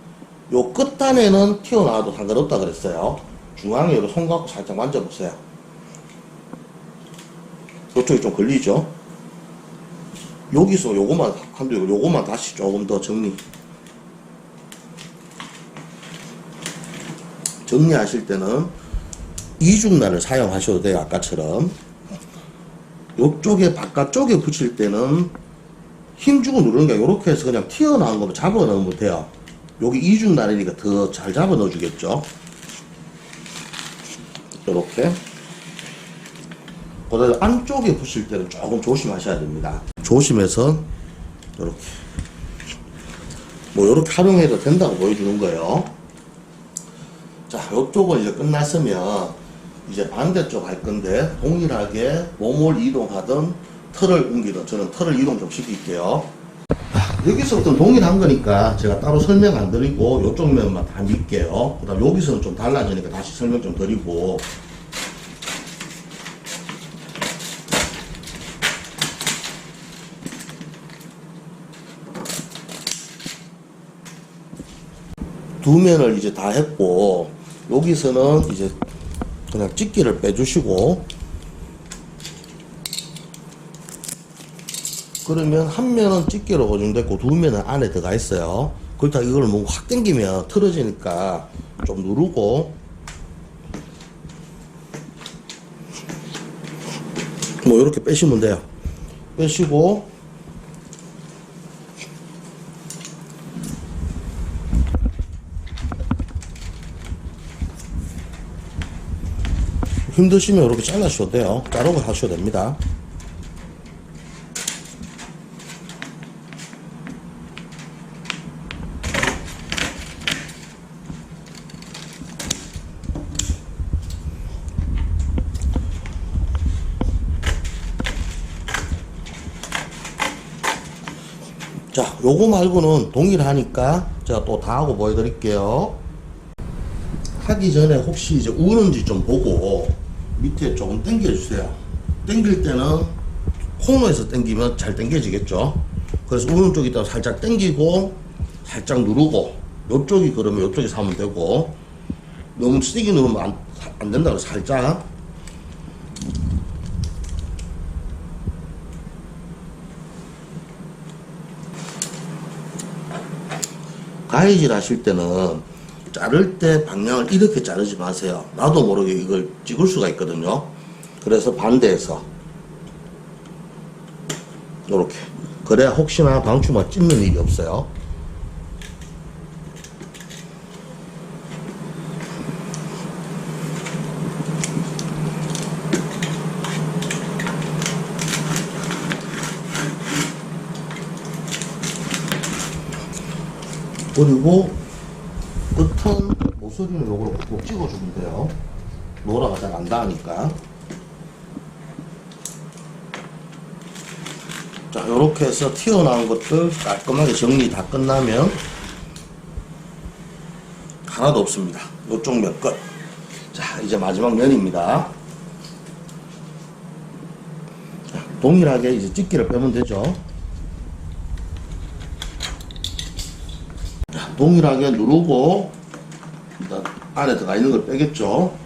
요 끝단에는 튀어나와도 상관없다 그랬어요. 중앙에 요런 손 갖고 살짝 만져보세요. 요쪽이 좀 걸리죠. 여기서 요거만 다시 조금 더 정리하실 때는 이중날을 사용하셔도 돼요. 아까처럼. 요쪽에 바깥쪽에 붙일 때는 힘주고 누르는 게 요렇게 해서 그냥 튀어나온 거만 잡아 넣으면 돼요. 여기 이중날이니까 더 잘 잡아 넣어 주겠죠. 요렇게. 그다음에 안쪽에 붙일 때는 조금 조심하셔야 됩니다. 조심해서 요렇게 뭐 요렇게 활용해도 된다고 보여주는 거예요. 자, 요쪽은 이제 끝났으면 이제 반대쪽 할 건데 동일하게 몸을 이동하든 틀을 옮기든 저는 틀을 이동 좀 시킬게요. 여기서부터 동일한 거니까 제가 따로 설명 안 드리고 요쪽 면만 다 밀게요. 그 다음 여기서는 좀 달라지니까 다시 설명 좀 드리고. 두 면을 이제 다 했고 여기서는 이제 그냥 집기를 빼주시고, 그러면 한 면은 집게로 고정됐고 두 면은 안에 들어가 있어요. 그렇다고 이걸 뭐 확 당기면 틀어지니까 좀 누르고, 뭐 이렇게 빼시면 돼요. 빼시고 힘드시면 이렇게 잘라셔도 돼요. 자르고 하셔도 됩니다. 자, 요거 말고는 동일하니까 제가 또 다 하고 보여드릴게요. 하기 전에 혹시 이제 우는지 좀 보고 밑에 조금 당겨주세요. 당길 때는 코너에서 당기면 잘 당겨지겠죠. 그래서 우는 쪽에다가 살짝 당기고 살짝 누르고, 요쪽이 그러면 요쪽에서 하면 되고, 너무 세게 누르면 안 된다고 살짝. 가위질 하실 때는 자를 때 방향을 이렇게 자르지 마세요. 나도 모르게 이걸 찍을 수가 있거든요. 그래서 반대해서 요렇게, 그래야 혹시나 방충망 찢는 일이 없어요. 그리고 끝은 모서리는 요거로 꼭 찍어주면 돼요. 노라가 잘 안 닿으니까. 자, 요렇게 해서 튀어나온 것들 깔끔하게 정리 다 끝나면 하나도 없습니다. 요쪽 면 끝. 자, 이제 마지막 면입니다. 자, 동일하게 이제 집기를 빼면 되죠. 자, 동일하게 누르고 일단 안에 들어가 있는 걸 빼겠죠.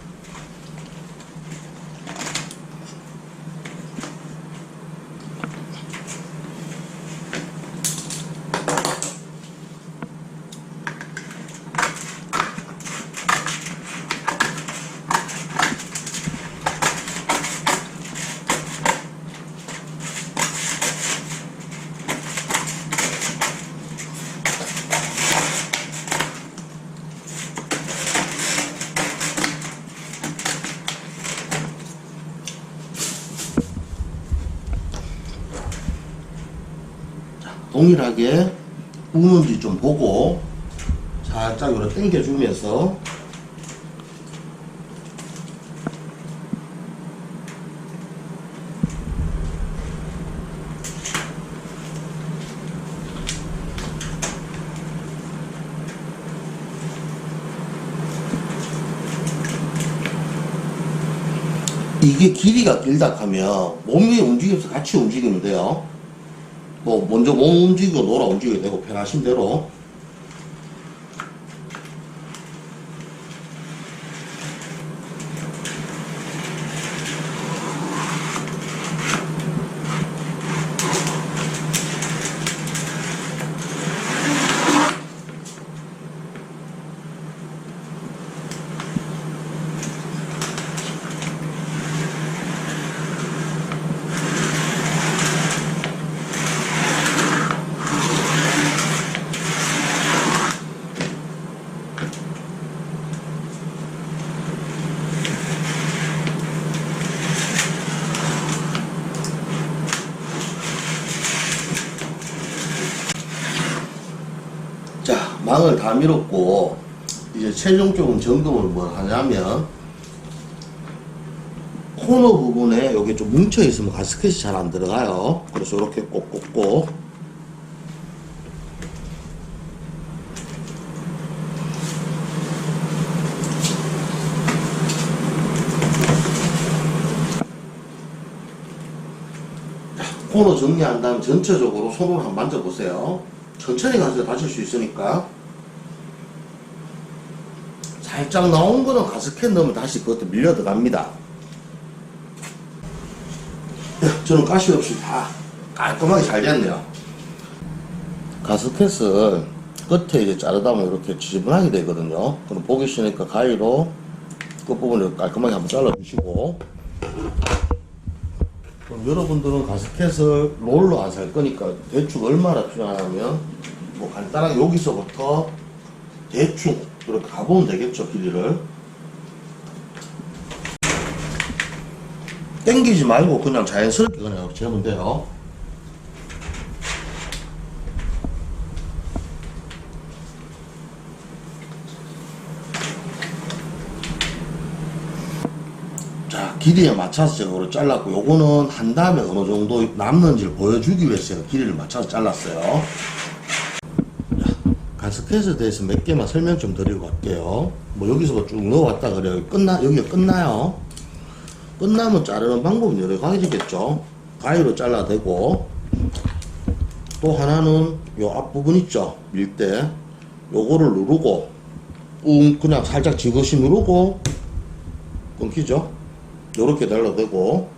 동일하게 우는지 좀 보고 살짝 이렇게 당겨주면서 이게 길이가 길다 하면 몸이 움직이면서 같이 움직이면 돼요. 뭐 먼저 몸 움직이고 노라 움직여도 되고 편하신 대로. 망을 다 밀었고 이제 최종적인 점검을 뭘 하냐면 코너 부분에 여기 좀 뭉쳐 있으면 가스켓이 잘 안 들어가요. 그래서 이렇게 꼭 꽂고 코너 정리한 다음 전체적으로 손으로 한번 만져보세요. 천천히 가서 다칠 수 있으니까. 살짝 나온 거는 가스켓 넣으면 다시 그것도 밀려 들어갑니다. 저는 가시 없이 다 깔끔하게 잘 됐네요. 가스켓을 끝에 이제 자르다 보면 이렇게 지저분하게 되거든요. 그럼 보기 싫으니까 가위로 끝부분을 깔끔하게 한번 잘라주시고, 그럼 여러분들은 가스켓을 롤로 안 살 거니까 대충 얼마나 필요하냐면 뭐 간단하게 여기서부터 대충 이렇게 가보면 되겠죠. 길이를 당기지 말고 그냥 자연스럽게 그냥 재면 돼요. 자, 길이에 맞춰서 제가 이걸 잘랐고, 요거는 한 다음에 어느 정도 남는지를 보여주기 위해서 제가 길이를 맞춰서 잘랐어요. 자, 가스켓에 대해서 몇 개만 설명 좀 드리고 갈게요. 뭐 여기서 쭉 넣어왔다 그래요. 여기가 끝나요. 끝나면 자르는 방법은 여러 가지겠죠. 가위로 잘라도 되고, 또 하나는 요 앞부분 있죠. 밀 때 요거를 누르고 그냥 살짝 지그시 누르고 끊기죠. 요렇게 달라도 되고,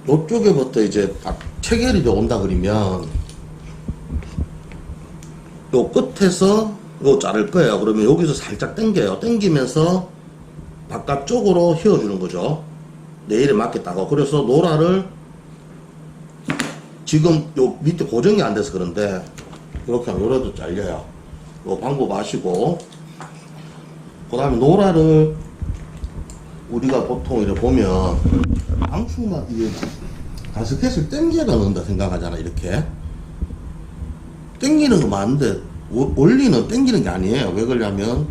요쪽에부터 이제 딱 체결이 돼 온다 그러면 요 끝에서 요 자를 거예요. 그러면 여기서 살짝 당겨요. 당기면서 바깥쪽으로 휘어주는 거죠. 네일에 맞겠다고. 그래서 노라를 지금 요 밑에 고정이 안 돼서 그런데 이렇게 하면 요래도 잘려요. 요 방법 아시고, 그 다음에 노라를 우리가 보통 이렇게 보면 방충망 이게 가스켓을 당겨다 넣는다 생각하잖아. 이렇게 당기는 거 맞는데 원리는 당기는 게 아니에요. 왜 그러냐면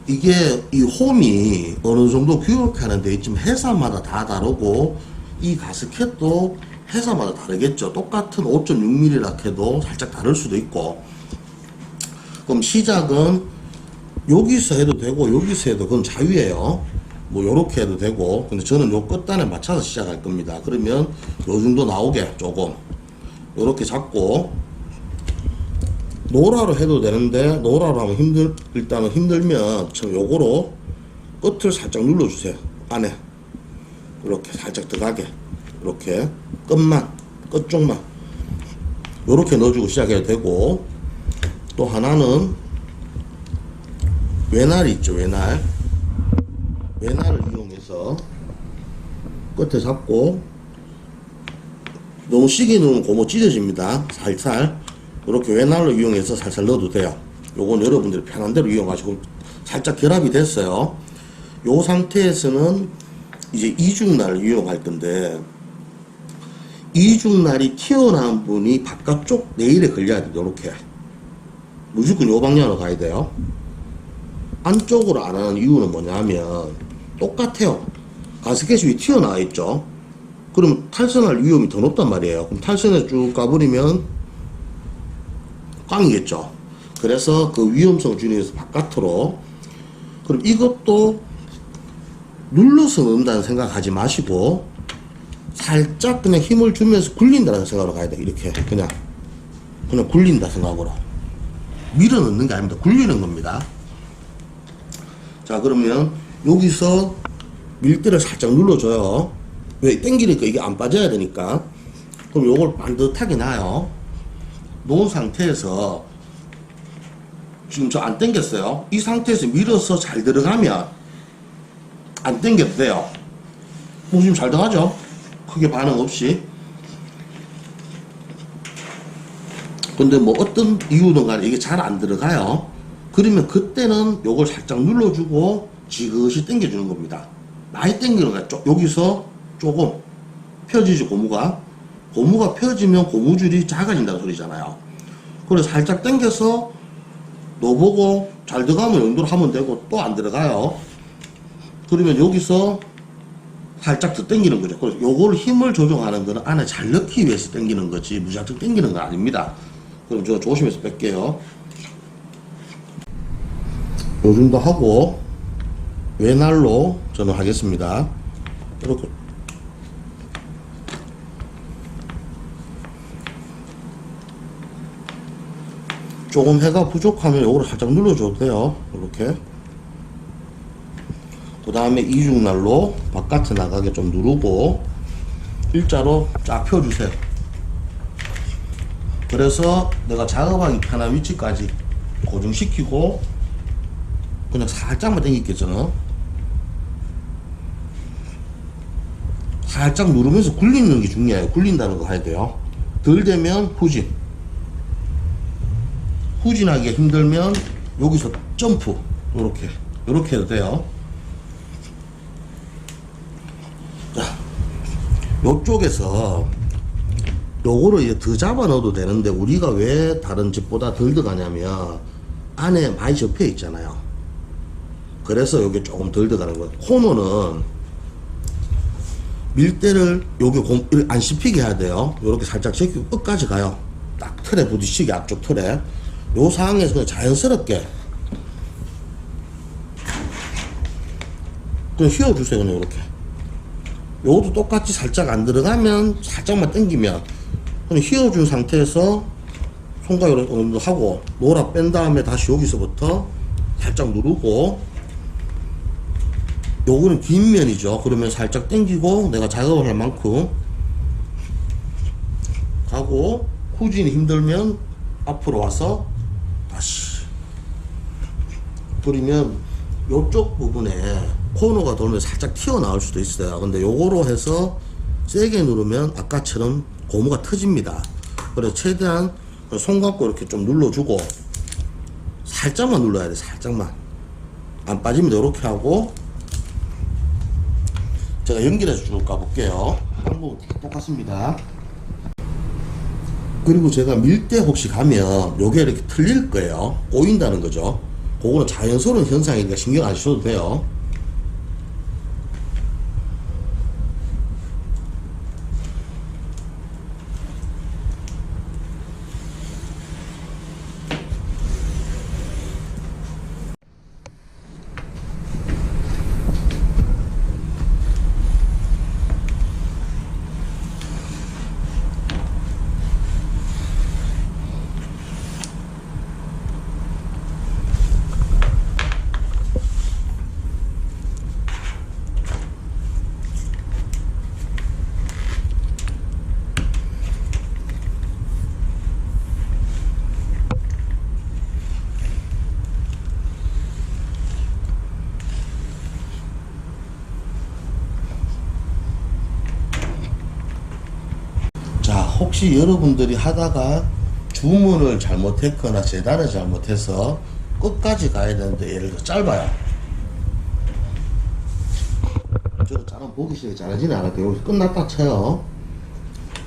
이게 이 홈이 어느 정도 교육하게 하는 데 있지만 회사마다 다 다르고, 이 가스켓도 회사마다 다르겠죠. 똑같은 5.6mm라 해도 살짝 다를 수도 있고. 그럼 시작은 여기서 해도 되고 여기서 해도 그건 자유예요. 뭐 요렇게 해도 되고, 근데 저는 요 끝단에 맞춰서 시작할 겁니다. 그러면 요 정도 나오게 조금 요렇게 잡고, 노라로 해도 되는데 노라로 하면 일단은 힘들면 저 요거로 끝을 살짝 눌러주세요. 안에 이렇게 살짝 들어가게, 이렇게 끝쪽만 요렇게 넣어주고 시작해도 되고, 또 하나는 외날이 있죠. 외날을 이용해서 끝에 잡고, 너무 시게 누르면 고무 찢어집니다. 살살 이렇게 외날로 이용해서 살살 넣어도 돼요. 요건 여러분들이 편한 대로 이용하시고. 살짝 결합이 됐어요. 요 상태에서는 이제 이중날을 이용할 건데, 이중날이 튀어나온 분이 바깥쪽 네일에 걸려야 돼요. 요렇게 무조건 요 방향으로 가야 돼요. 안쪽으로 안 하는 이유는 뭐냐면 똑같아요. 가스켓이 튀어나와 있죠. 그럼 탈선할 위험이 더 높단 말이에요. 그럼 탈선에 쭉 가버리면 꽝이겠죠. 그래서 그 위험성을 줄이기 위해서 바깥으로. 그럼 이것도 눌러서 넣는다는 생각하지 마시고 살짝 그냥 힘을 주면서 굴린다는 생각으로 가야 돼. 이렇게 그냥 굴린다 생각으로. 밀어 넣는 게 아닙니다. 굴리는 겁니다. 자, 그러면 여기서 밀대를 살짝 눌러줘요. 왜? 당기니까 이게 안 빠져야 되니까. 그럼 요걸 반듯하게 놔요. 놓은 상태에서 지금 저 안 당겼어요. 이 상태에서 밀어서 잘 들어가면 안 당겨도 돼요. 뭐 지금 잘 들어가죠? 크게 반응 없이. 근데 뭐 어떤 이유든 간에 이게 잘 안 들어가요. 그러면 그때는 요걸 살짝 눌러주고 지그시 당겨주는 겁니다. 많이 당기는 거야. 여기서 조금 펴지죠, 고무가. 고무가 펴지면 고무줄이 작아진다는 소리잖아요. 그래서 살짝 당겨서 넣어보고 잘 들어가면 용도로 하면 되고 또 안 들어가요. 그러면 여기서 살짝 더 당기는 거죠. 그래서 요걸 힘을 조정하는 거는 안에 잘 넣기 위해서 당기는 거지 무작정 당기는 건 아닙니다. 그럼 저 조심해서 뺄게요. 요 정도 하고 외날로 저는 하겠습니다. 이렇게 조금 해가 부족하면 요거를 살짝 눌러줘도 돼요. 이렇게. 그 다음에 이중날로 바깥에 나가게 좀 누르고 일자로 쫙 펴주세요. 그래서 내가 작업하기 편한 위치까지 고정시키고 그냥 살짝만 당기겠죠. 살짝 누르면서 굴리는 게 중요해요. 굴린다는 거 해야 돼요. 덜 되면 후진. 후진하기가 힘들면 여기서 점프. 요렇게 해도 돼요. 자, 요쪽에서 요거를 이제 더 잡아 넣어도 되는데 우리가 왜 다른 집보다 덜 들어가냐면 안에 많이 접혀 있잖아요. 그래서 요게 조금 덜 들어가는 거예요. 코너는 밀대를 요게 안 씹히게 해야 돼요. 요렇게 살짝 제끼고 끝까지 가요. 딱 틀에 부딪히게 앞쪽 틀에. 요 상황에서 그냥 자연스럽게 그냥 휘어주세요. 그냥 요렇게. 요것도 똑같이 살짝 안 들어가면 살짝만 당기면 그냥 휘어준 상태에서 손가락 이렇게 어느 정도 하고 노라 뺀 다음에 다시 여기서부터 살짝 누르고 요거는 긴 면이죠. 그러면 살짝 당기고 내가 작업을 할 만큼 가고 후진이 힘들면 앞으로 와서 다시 그러면 요쪽 부분에 코너가 돌면 살짝 튀어나올 수도 있어요. 근데 요거로 해서 세게 누르면 아까처럼 고무가 터집니다. 그래서 최대한 손 갖고 이렇게 좀 눌러주고 살짝만 눌러야 돼. 살짝만 안 빠지면 이렇게 하고 제가 연결해서 쭉 가볼게요. 방법은 다 똑같습니다. 그리고 제가 밀대 혹시 가면 요게 이렇게 틀릴 거예요. 꼬인다는 거죠. 그거는 자연스러운 현상이니까 신경 안 쓰셔도 돼요. 혹시 여러분들이 하다가 주문을 잘못했거나 재단을 잘못해서 끝까지 가야 되는데 예를 들어 짧아요. 저는 잘은 보기 싫게 잘하지는 않을게요. 여기서 끝났다 쳐요.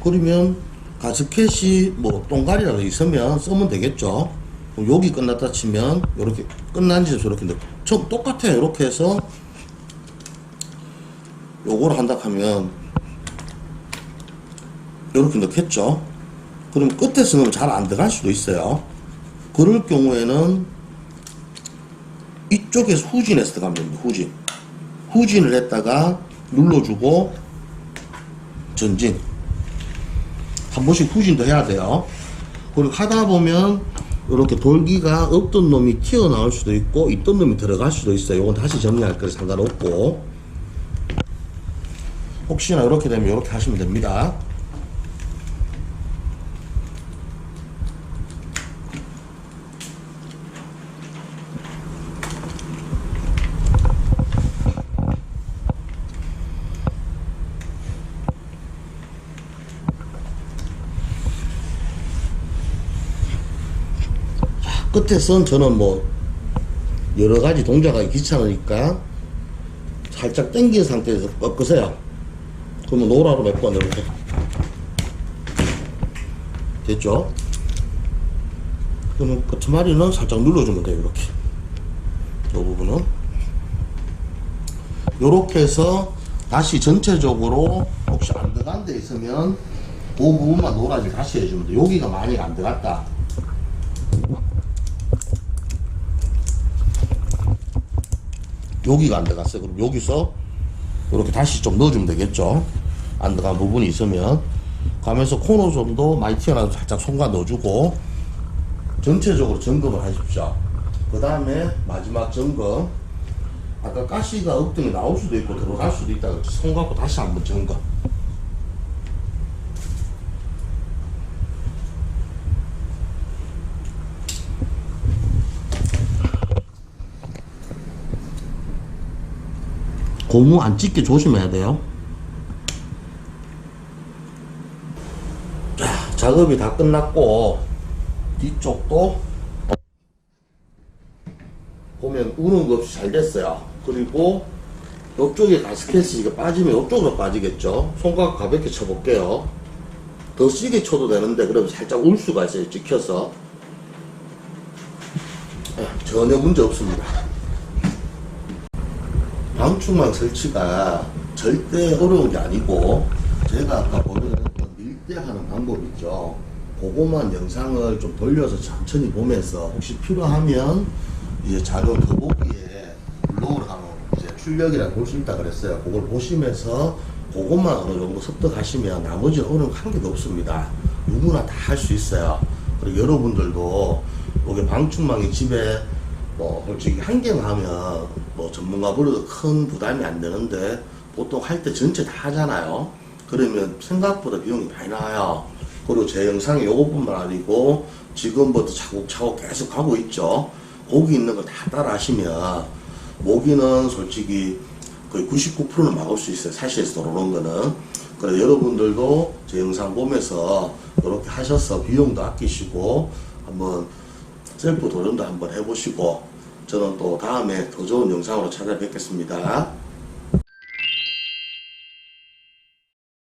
그러면 가스켓이 뭐 똥가리라도 있으면 쓰면 되겠죠. 그럼 여기 끝났다 치면 이렇게 끝난지 저렇게 똑같아요. 이렇게 해서 요걸 한다 하면 이렇게 넣겠죠. 그럼 끝에서 넣으면 잘 안 들어갈 수도 있어요. 그럴 경우에는 이쪽에서 후진해서 들어가면 됩니다. 후진을 했다가 눌러주고 전진 한 번씩 후진도 해야 돼요. 그리고 하다 보면 이렇게 돌기가 없던 놈이 튀어나올 수도 있고 있던 놈이 들어갈 수도 있어요. 이건 다시 정리할 거라 상관없고 혹시나 이렇게 되면 이렇게 하시면 됩니다. 끝에선 저는 뭐 여러가지 동작하기 귀찮으니까 살짝 당긴 상태에서 꺾으세요. 그러면 노라로 몇 번 이렇게 됐죠? 그러면 끝머리는 살짝 눌러주면 돼요. 이렇게 이 부분은 이렇게 해서 다시 전체적으로 혹시 안 들어간 데 있으면 그 부분만 노라지 다시 해주면 돼. 여기가 많이 안 들어갔다. 여기가 안 들어갔어요. 그럼 여기서 이렇게 다시 좀 넣어주면 되겠죠. 안 들어간 부분이 있으면 가면서 코너 점도 많이 튀어나와서 살짝 손가 넣어주고 전체적으로 점검을 하십시오. 그 다음에 마지막 점검, 아까 가시가 엉덩이 나올 수도 있고 들어갈 수도 있다 그랬지. 손 갖고 다시 한번 점검. 고무 안 찢게 조심해야 돼요. 자, 작업이 다 끝났고 뒤쪽도 보면 우는 거 없이 잘 됐어요. 그리고 이쪽에 가스켓이 빠지면 이쪽으로 빠지겠죠. 손가락 가볍게 쳐볼게요. 더 세게 쳐도 되는데 그럼 살짝 울 수가 있어요. 찍혀서. 전혀 문제 없습니다. 방충망 설치가 절대 어려운 게 아니고 제가 아까 보여드렸던 밀대하는 방법 있죠. 그것만 영상을 좀 돌려서 천천히 보면서 혹시 필요하면 이제 작은 더보기에 블로그로 가면 이제 출력이라고 볼 수 있다 그랬어요. 그걸 보시면서 그것만 어느 정도 습득하시면 나머지는 어려운 한 개도 없습니다. 누구나 다 할 수 있어요. 그리고 여러분들도 여기 방충망이 집에 뭐 솔직히 한 개만 하면 뭐 전문가보다도 큰 부담이 안 되는데 보통 할 때 전체 다 하잖아요. 그러면 생각보다 비용이 많이 나와요. 그리고 제 영상이 요것뿐만 아니고 지금부터 차곡차곡 계속 가고 있죠. 거기 있는 거 다 따라 하시면 모기는 솔직히 거의 99%는 막을 수 있어요. 사실에서 들어오는 거는. 그래서 여러분들도 제 영상 보면서 이렇게 하셔서 비용도 아끼시고 한번 셀프 도전도 한번 해보시고 저는 또 다음에 더 좋은 영상으로 찾아뵙겠습니다.